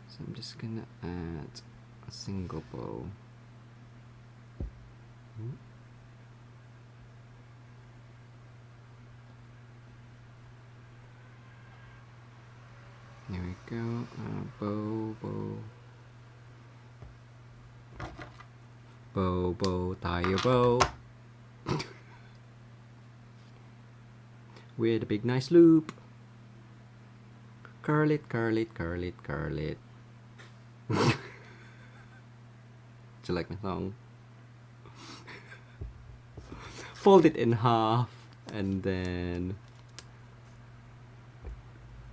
So I'm just gonna add a single bow. There we go. Bow, tie your bow. With a big nice loop. Curl it, curl it, curl it, curl it. Do you like my song? Fold it in half, and then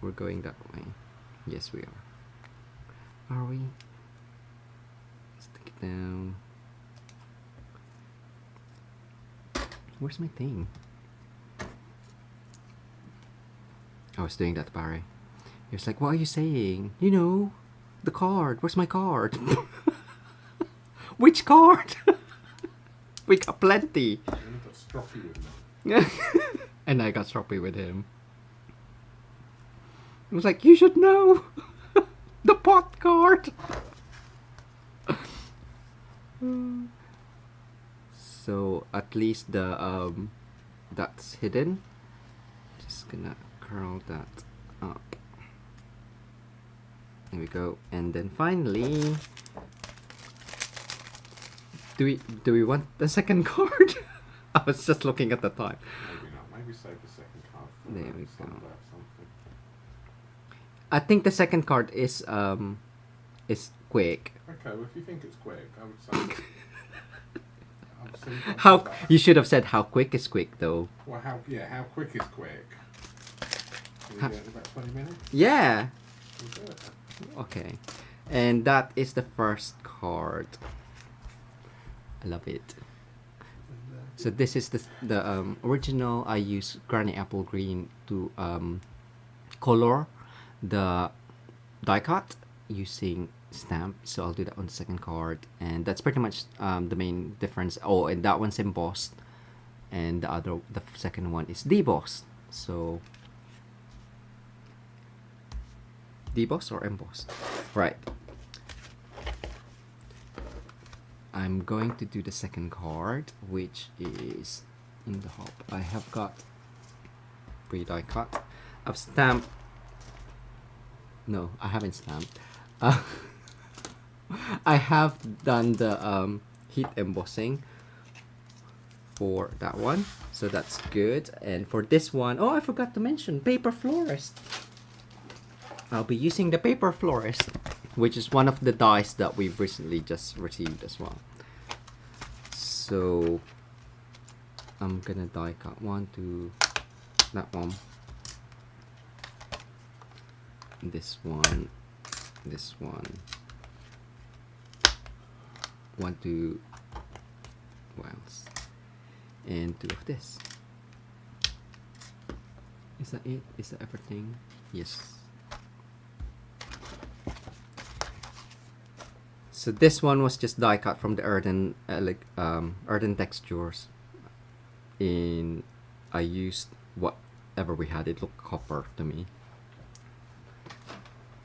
we're going that way. Yes, we are. Are we? Stick it down. Where's my thing? I was doing that to Barry. He was like, what are you saying? You know, the card. Where's my card? Which card? We got plenty. And I got stroppy with me. And I got stroppy with him. I was like, you should know. The pot card. So at least the that's hidden. Just gonna curl that up. There we go. And then finally, do we want the second card? I was just looking at the time. Maybe not. Maybe save the second card for There we something go. about something. I think the second card is quick. Okay, well if you think it's quick, I would say. How you should have said how quick is quick though. Well, how quick is quick? Can we do it in about 20 minutes? Yeah. We'll do it. Okay. And that is the first card. I love it. So this is the original. I use Granny Apple Green to color the die cut using stamp. So I'll do that on the second card, and that's pretty much the main difference. Oh, and that one's embossed, and the second one is debossed. So debossed or embossed, right? I'm going to do the second card, which is in the hop. I have got pre-die cut. I've stamped No, I haven't stamped. Uh, I have done the heat embossing for that one, so that's good. And for this one, oh, I forgot to mention Paper Florist. I'll be using the Paper Florist, which is one of the dies that we've recently just received as well. So I'm gonna die cut one to that one, this one, this one to what else, and two of this. Is that it? Is that everything? Yes. So this one was just die cut from the Earthen Textures. I used whatever we had. It looked copper to me.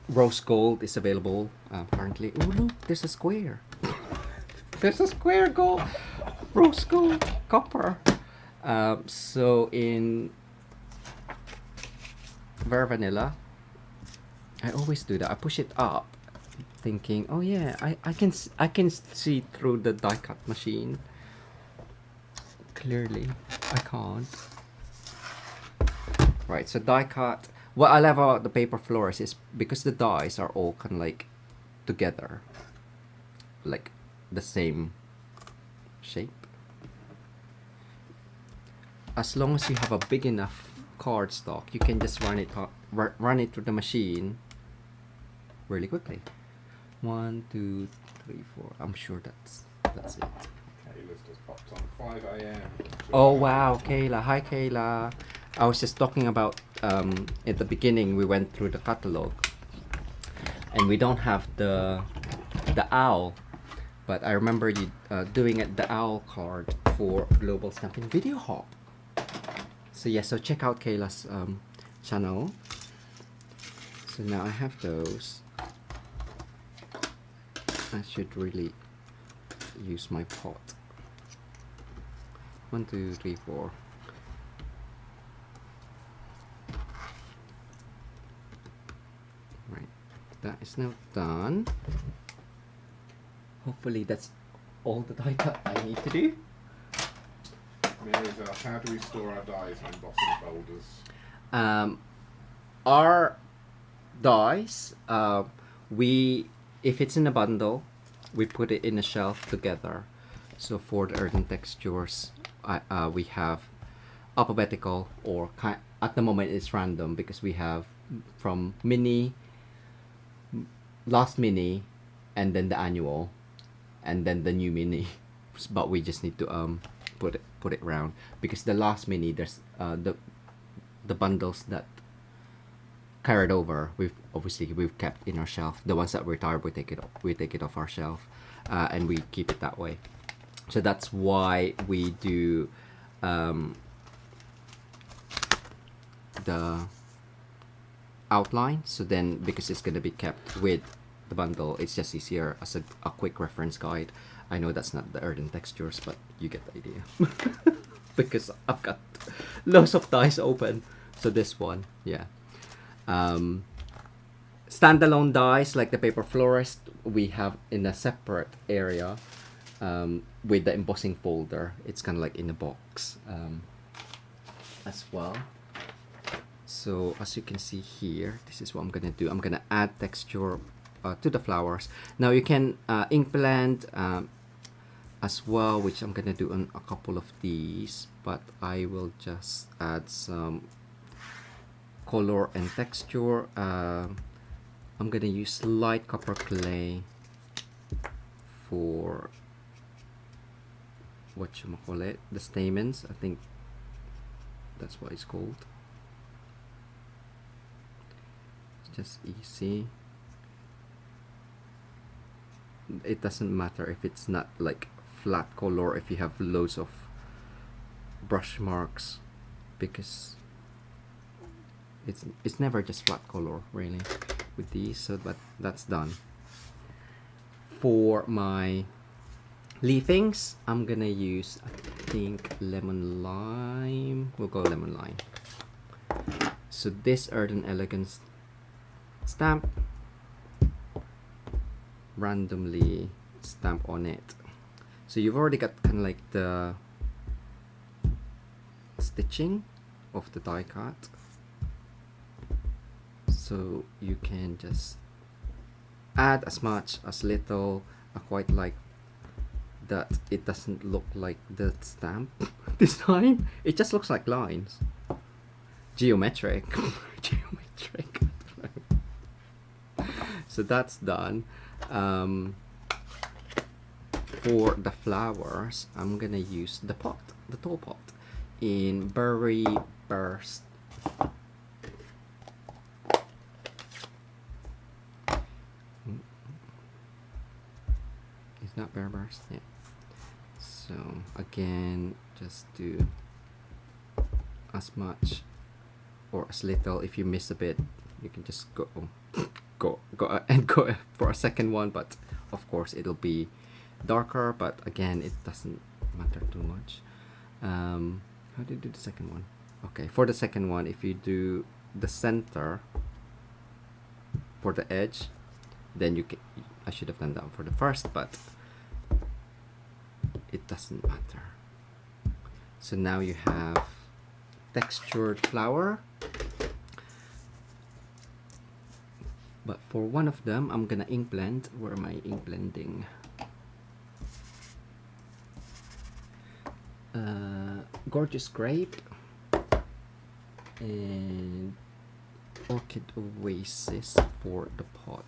Rose gold is available currently. Oh look, there's a square. There's a square gold, rose gold, copper. So in Very Vanilla, I always do that. I push it up, thinking, oh yeah, I can see through the die cut machine. Clearly, I can't. Right, so die cut. What I love about the Paper Florist is because the dies are all kind of like together, like the same shape. As long as you have a big enough cardstock, you can just run it through the machine really quickly. 1, 2, 3, 4. I'm sure that's it. Kayla's just popped on 5 AM. Oh wow, Kayla. Hi Kayla. I was just talking about at the beginning we went through the catalog and we don't have the owl, but I remember you doing the owl card for Global Stampin' Video Hop. So yeah, so check out Kayla's channel. So now I have those. I should really use my pot. 1, 2, 3, 4. Right, that is now done. Hopefully that's all the die cut I need to do. How do we store our dies in embossing folders? Our dies, if it's in a bundle, we put it in a shelf together. So for the Earthen Textures, we have alphabetical, or at the moment it's random because we have from mini, last mini, and then the annual, and then the new mini. But we just need to put it round because the last mini, there's the bundles that carried over, we've kept in our shelf. The ones that we're tired, we take it off our shelf, and we keep it that way. So that's why we do the outline. So then, because it's gonna be kept with the bundle, it's just easier as a quick reference guide. I know that's not the Earthen Textures, but you get the idea. Because I've got loads of dies open. So this one, yeah. Standalone dies like the Paper Florist, we have in a separate area with the embossing folder. It's kind of like in a box as well. So as you can see here, this is what I'm gonna do. I'm gonna add texture to the flowers. Now you can ink blend as well, which I'm gonna do on a couple of these, but I will just add some color and texture. I'm gonna use light copper clay for whatchamacallit, the stamens. I think that's what it's called. It's just easy. It doesn't matter if it's not like flat color, if you have loads of brush marks, because it's never just flat color really with these. So but that's done. For my leafings, I'm gonna use, I think, lemon lime. We'll go lemon lime. So this Earthen Elegance stamp, randomly stamp on it. So you've already got kind of like the stitching of the die cut, so you can just add as much as little. I quite like that it doesn't look like the stamp this time. It just looks like lines, geometric. Geometric. So that's done. For the flowers, I'm gonna use the pot, the tall pot, in Berry Burst. Is that Berry Burst? Yeah. So again, just do as much or as little. If you miss a bit, you can just go and go for a second one, but of course it'll be darker, but again it doesn't matter too much. How do you do the second one? Okay, for the second one, if you do the center for the edge, then you can, I should have done that for the first, but it doesn't matter. So now you have textured flower, but for one of them I'm gonna ink blend. Where am I ink blending? Gorgeous Grape and Orchid Oasis for the pot.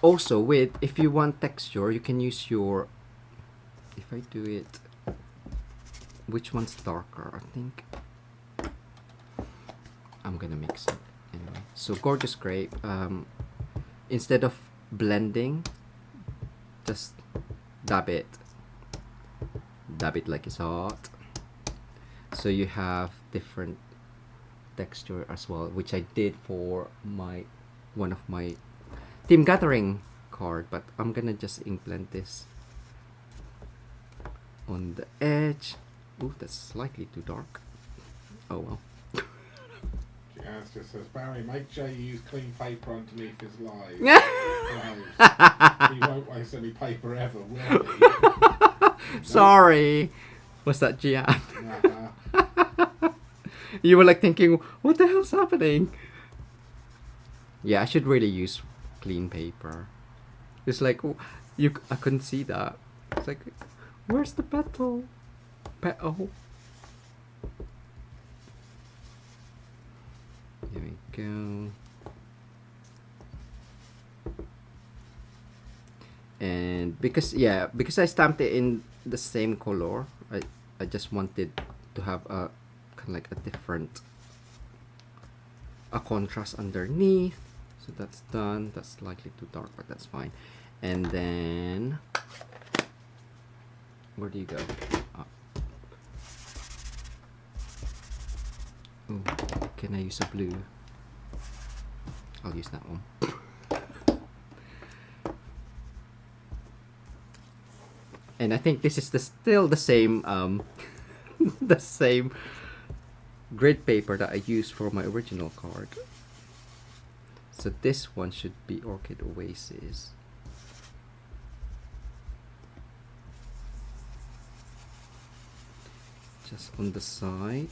Also, with, if you want texture, you can use your, if I do it, which one's darker? I think I'm gonna mix it anyway. So Gorgeous Grape, instead of blending, just dab it like it's hot. So you have different texture as well, which I did for my one of my team gathering card, but I'm gonna just ink blend this on the edge. Ooh, that's slightly too dark. Oh well. Jazz just says, Barry, make sure you use clean paper underneath his live. He won't waste any paper ever, will he? Sorry. What's that, Gian? You were like thinking, what the hell's happening? Yeah, I should really use clean paper. It's like, I couldn't see that. It's like, where's the petal? Petal. There we go. And because I stamped it in the same color, I just wanted to have a kind of like a different contrast underneath. So that's done. That's slightly too dark, but that's fine. And then where do you go? Ooh, can I use a blue? I'll use that one. And I think this is still the same the same grid paper that I used for my original card. So this one should be Orchid Oasis. Just on the side.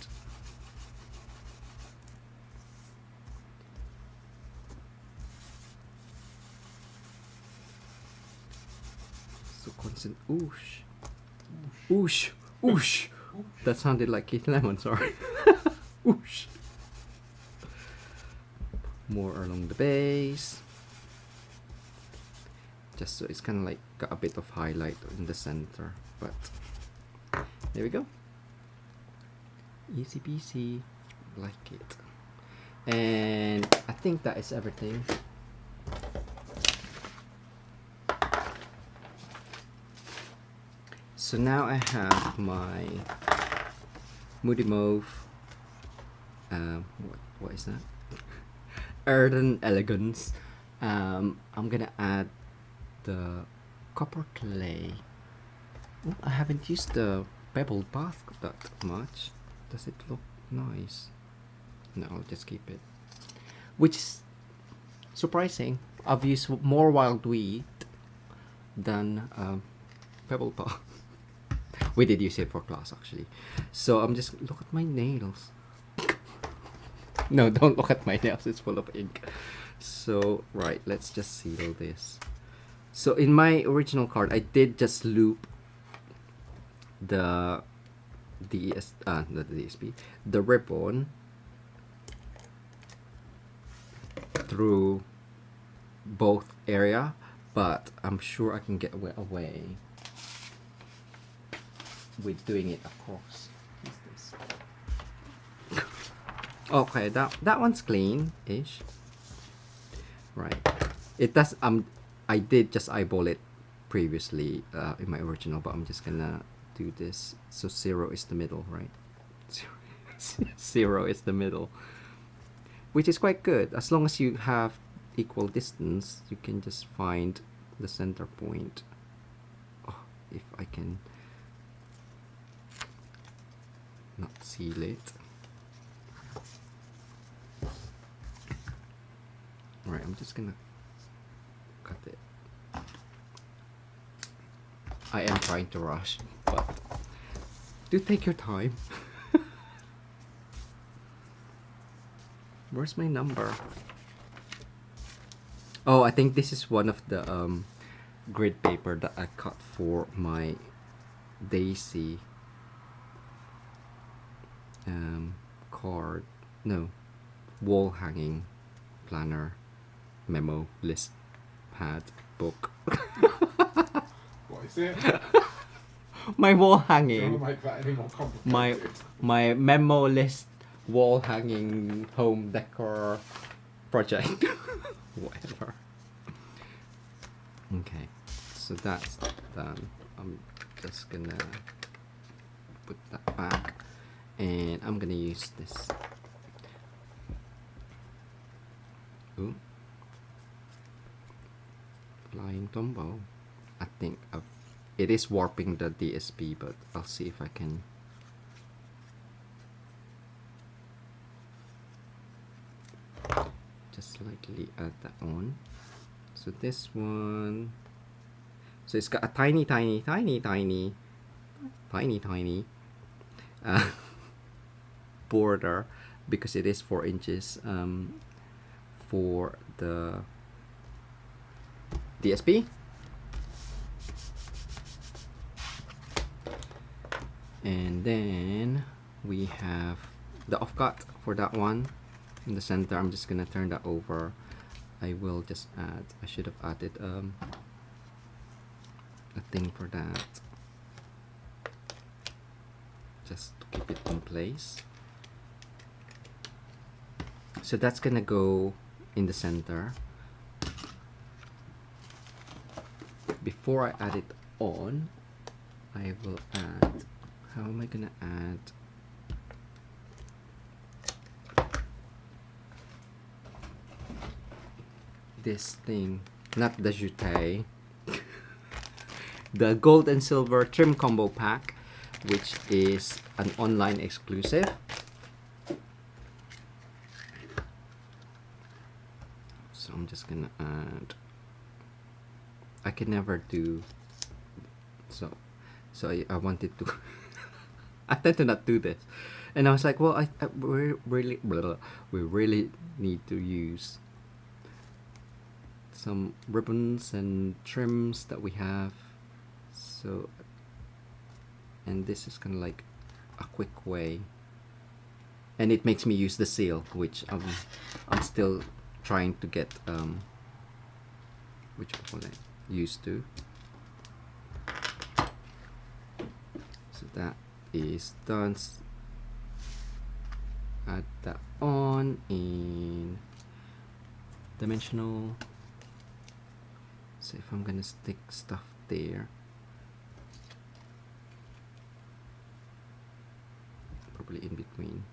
So constant oosh. Oosh. Oosh. That sounded like Keith Lemon, sorry. Oosh. More along the base. Just so it's kind of like got a bit of highlight in the center. But there we go. Easy peasy. Like it. And I think that is everything. So now I have my Moody Mauve. What is that? Earthen Elegance. I'm gonna add the copper clay. Ooh, I haven't used the pebble bath that much. Does it look nice? No, I'll just keep it. Which is surprising. I've used more wild wheat than pebble paw. We did use it for class actually. So I'm just look at my nails. No, don't look at my nails. It's full of ink. So right, let's just seal this. So in my original card, I did just loop the DSP, the ribbon through both area, but I'm sure I can get away with doing it across. What's this? Okay, that one's clean-ish. Right. It does. I did just eyeball it previously in my original, but I'm just gonna do this. So 0 is the middle, right? 0 is the middle, which is quite good. As long as you have equal distance, you can just find the center point. Oh, if I can not seal it. Right, I'm just gonna cut it. I am trying to rush, but do take your time. Where's my number? Oh, I think this is one of the grid paper that I cut for my Daisy card. No, wall hanging planner memo list pad book. What is it? My wall Do you hanging. want to make that any more complicated? My memo list wall hanging home decor project. Whatever. Okay, so that's done. I'm just gonna put that back, and I'm gonna use this. Ooh. Flying Tombow. I think it is warping the DSP, but I'll see if I can. Just slightly add that on. So this one. So it's got a tiny border because it is 4 inches for the DSP. And then we have the offcut for that one in the center. I'm just gonna turn that over. I will just add, I should have added a thing for that, just to keep it in place. So that's gonna go in the center. Before I add it on, I will add, how am I gonna add this thing, not the jute, the gold and silver trim combo pack, which is an online exclusive. So I'm just gonna add, I can never do, so I wanted to I tend to not do this, and I was like, well, we really need to use some ribbons and trims that we have. So, and this is kind of like a quick way, and it makes me use the seal, which I'm still trying to get which one I used to. So that is done. Add that on in dimensional. So if I'm gonna stick stuff there, probably in between.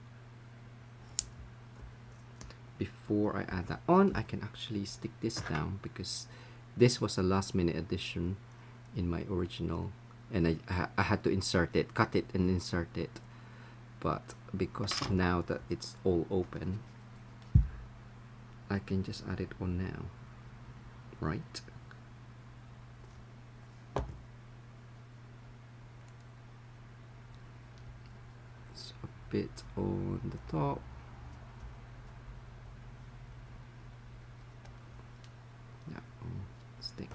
Before I add that on, I can actually stick this down because this was a last minute addition in my original, and I had to insert it, cut it and insert it. but because now that it's all open, I can just add it on now, right? So a bit on the top. Yeah, stick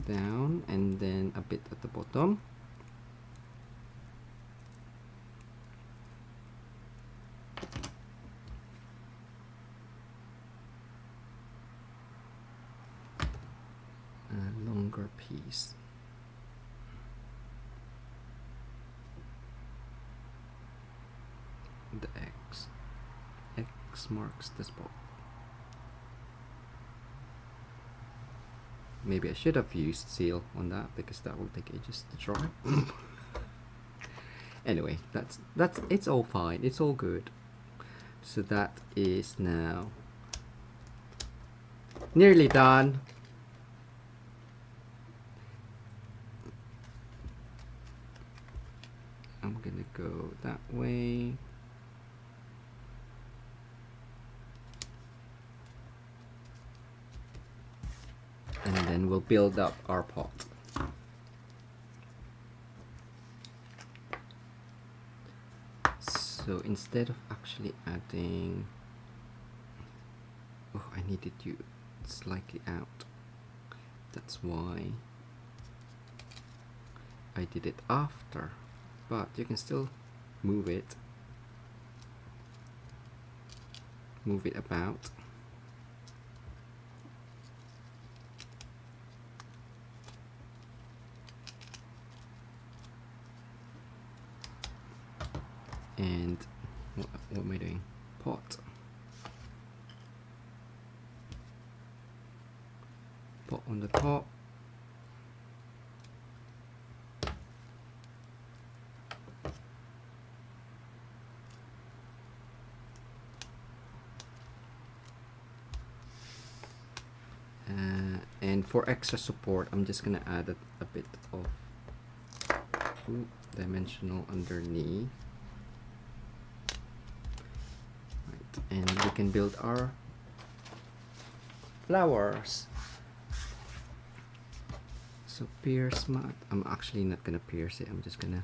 down, and then a bit at the bottom. A longer piece. The X marks the spot. Maybe I should have used seal on that because that will take ages to dry. Anyway, that's it's all fine. It's all good. So that is now nearly done. I'm gonna go that way. And then we'll build up our pot. So instead of actually adding, oh, I needed you slightly out. That's why I did it after, but you can still move it about. And what am I doing? Pot on the top. And for extra support, I'm just gonna add a bit of dimensional underneath. And we can build our flowers. So pierce mat. I'm actually not gonna pierce it. I'm just gonna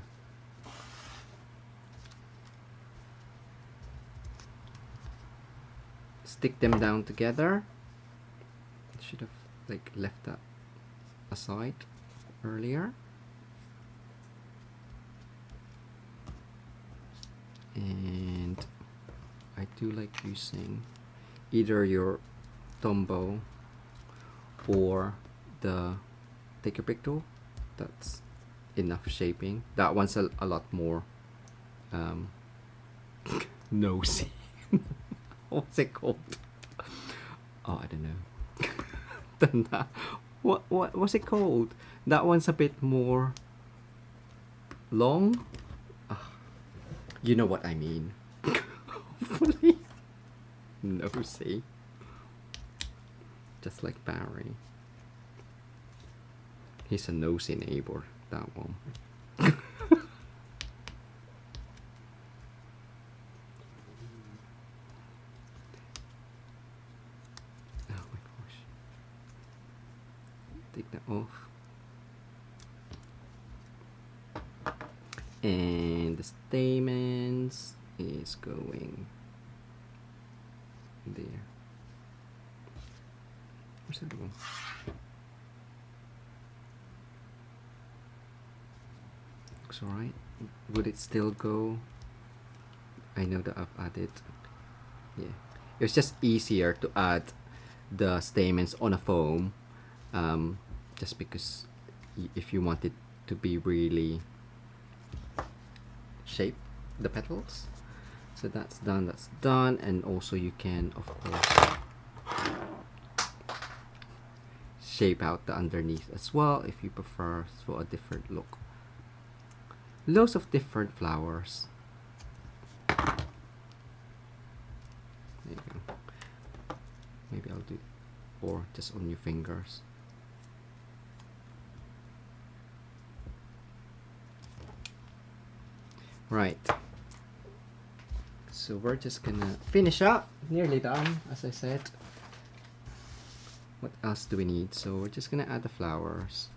stick them down together. Should have like left that aside earlier. And I do like using either your thumb bow or the take your pick tool. That's enough shaping. That one's a lot more nosy. What's it called? Oh, I don't know. Than that. What was it called? That one's a bit more long. You know what I mean. Hopefully. Nosy. Just like Barry. He's a nosy neighbor, that one. Oh my gosh. Take that off. And the stamens is going there. Where's that one? Looks alright. Would it still go? I know that I've added. Yeah. It's just easier to add the stamens on a foam. Just because if you want it to be really shape the petals. So that's done, and also you can of course shape out the underneath as well if you prefer for a different look. Lots of different flowers. There you go. Maybe I'll do, or just on your fingers. Right. So we're just gonna finish up. Nearly done, as I said. What else do we need? So we're just gonna add the flowers.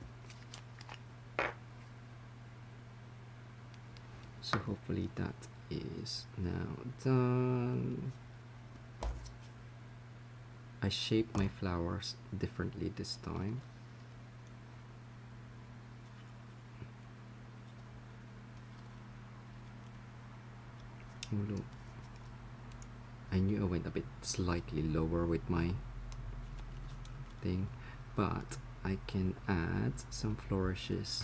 So hopefully that is now done. I shaped my flowers differently this time. Oh, look. I knew I went a bit slightly lower with my thing, but I can add some flourishes.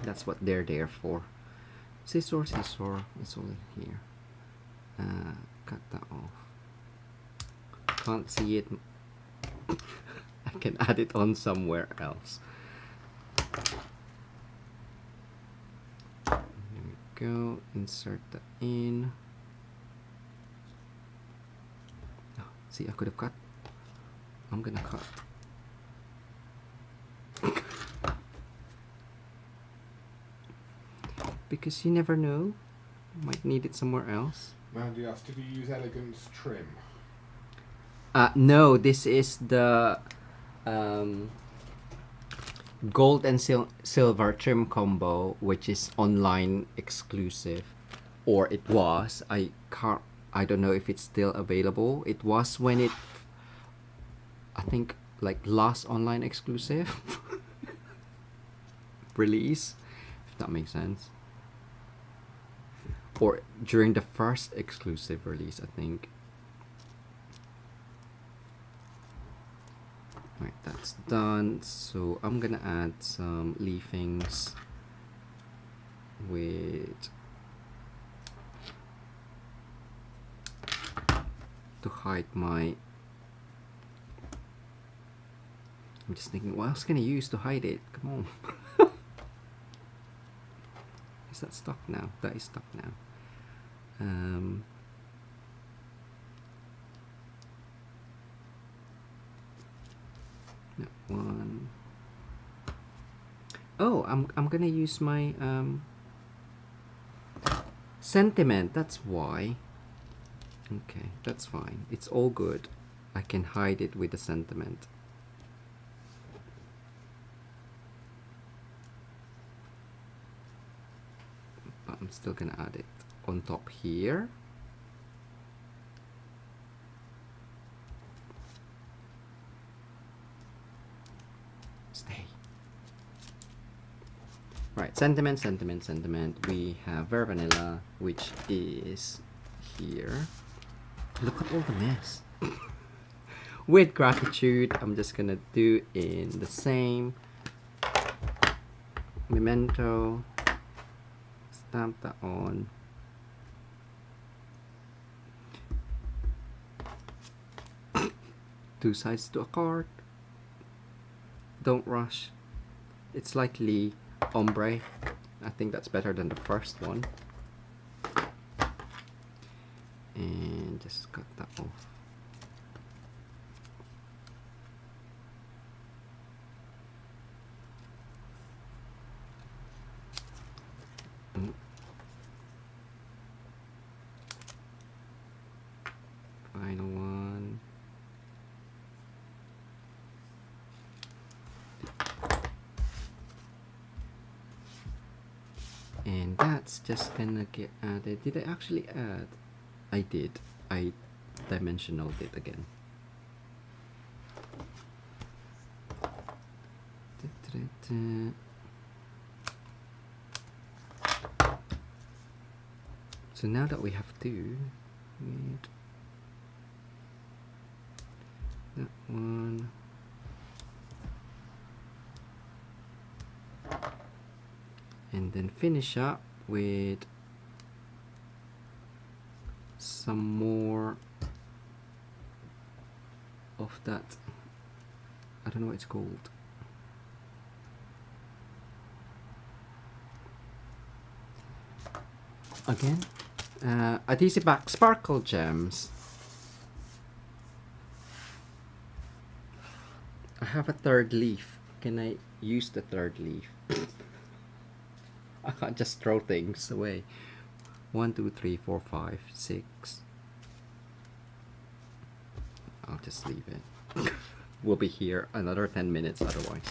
That's what they're there for. Scissor, scissor, it's all here. Cut that off. Can't see it. I can add it on somewhere else. There we go. Insert that in. Oh, see, I could have cut. I'm gonna cut. Because you never know, might need it somewhere else. Mandy asked, did you use Elegance trim? No, this is the gold and silver trim combo, which is online exclusive, or it was. I don't know if it's still available. It was when it, I think, like last online exclusive release, if that makes sense. Or during the first exclusive release, I think. Right, that's done. So I'm gonna add some leafings with to hide my. I'm just thinking, what else can I use to hide it? Come on. Is that stuck now? That is stuck now. That one. Oh, I'm gonna use my sentiment. That's why. Okay, that's fine. It's all good. I can hide it with the sentiment. But I'm still gonna add it on top here. Stay. Right, sentiment, sentiment, sentiment. We have Vera Vanilla, which is here. Look at all the mess. With gratitude, I'm just gonna do in the same memento. Stamp that on. Two sides to a card. Don't rush. It's slightly ombre. I think that's better than the first one. And just cut that off. Final one. And that's just gonna get added. Did I actually add? I did. I dimensionaled it again. So now that we have two, that one. And then finish up with some more of that. I don't know what it's called. Again, adhesive back sparkle gems. I have a third leaf. Can I use the third leaf? I can't just throw things away. 1, 2, 3, 4, 5, 6. I'll just leave it. We'll be here another 10 minutes otherwise.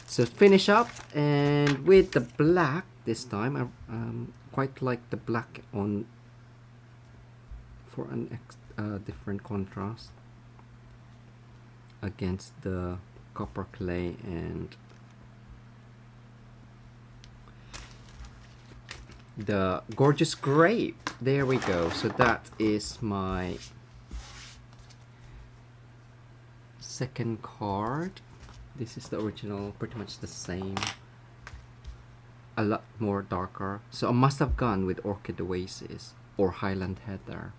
So finish up, and with the black this time, I quite like the black on for an different contrast against the copper clay and the gorgeous grape. There we go. So that is my second card. This is the original, pretty much the same, a lot more darker. So I must have gone with Orchid Oasis or Highland Heather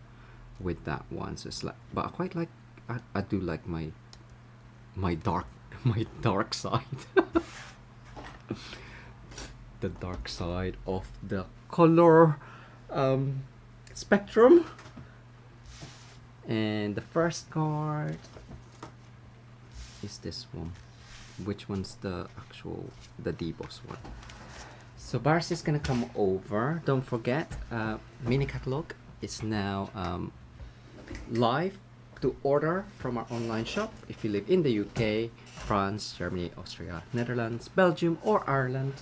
with that one. So it's like, but I quite like, I do like my dark side. The dark side of the color spectrum. And the first card is this one. Which one's the actual, the D-Boss one? So Bars is gonna come over. Don't forget, mini catalog is now live to order from our online shop if you live in the UK, France, Germany, Austria, Netherlands, Belgium, or Ireland.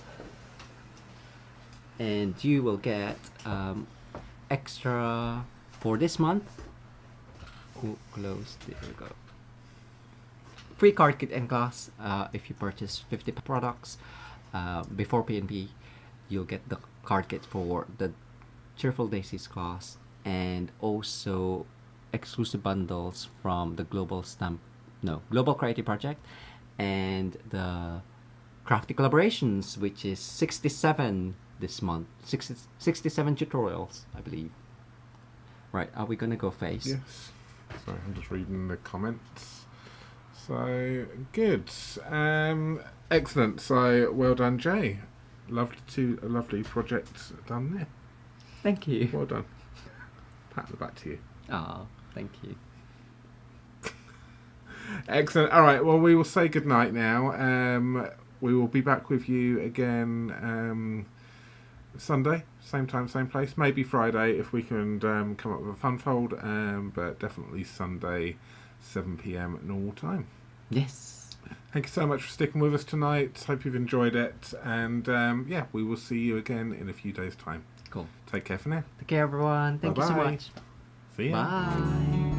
And you will get extra for this month. Close. There we go. Free card kit and glass if you purchase 50 products before P&P. You'll get the card kit for the Cheerful Daisies class, and also exclusive bundles from the Global Creative Project and the Crafty Collaborations, which is 67 this month. 67 tutorials, I believe. Right, are we gonna go face? Yes. So I'm just reading the comments. So good, excellent. So well done, Jay. A lovely project done there. Thank you. Well done. Pat the back to you. Oh, thank you. Excellent. All right. Well, we will say good night now. We will be back with you again Sunday, same time, same place. Maybe Friday if we can come up with a fun fold. But definitely Sunday, 7 p.m. normal time. Yes. Thank you so much for sticking with us tonight. Hope you've enjoyed it. And yeah, we will see you again in a few days' time. Cool. Take care for now. Take care, everyone. Thank you so Bye-bye. much. See ya. Bye.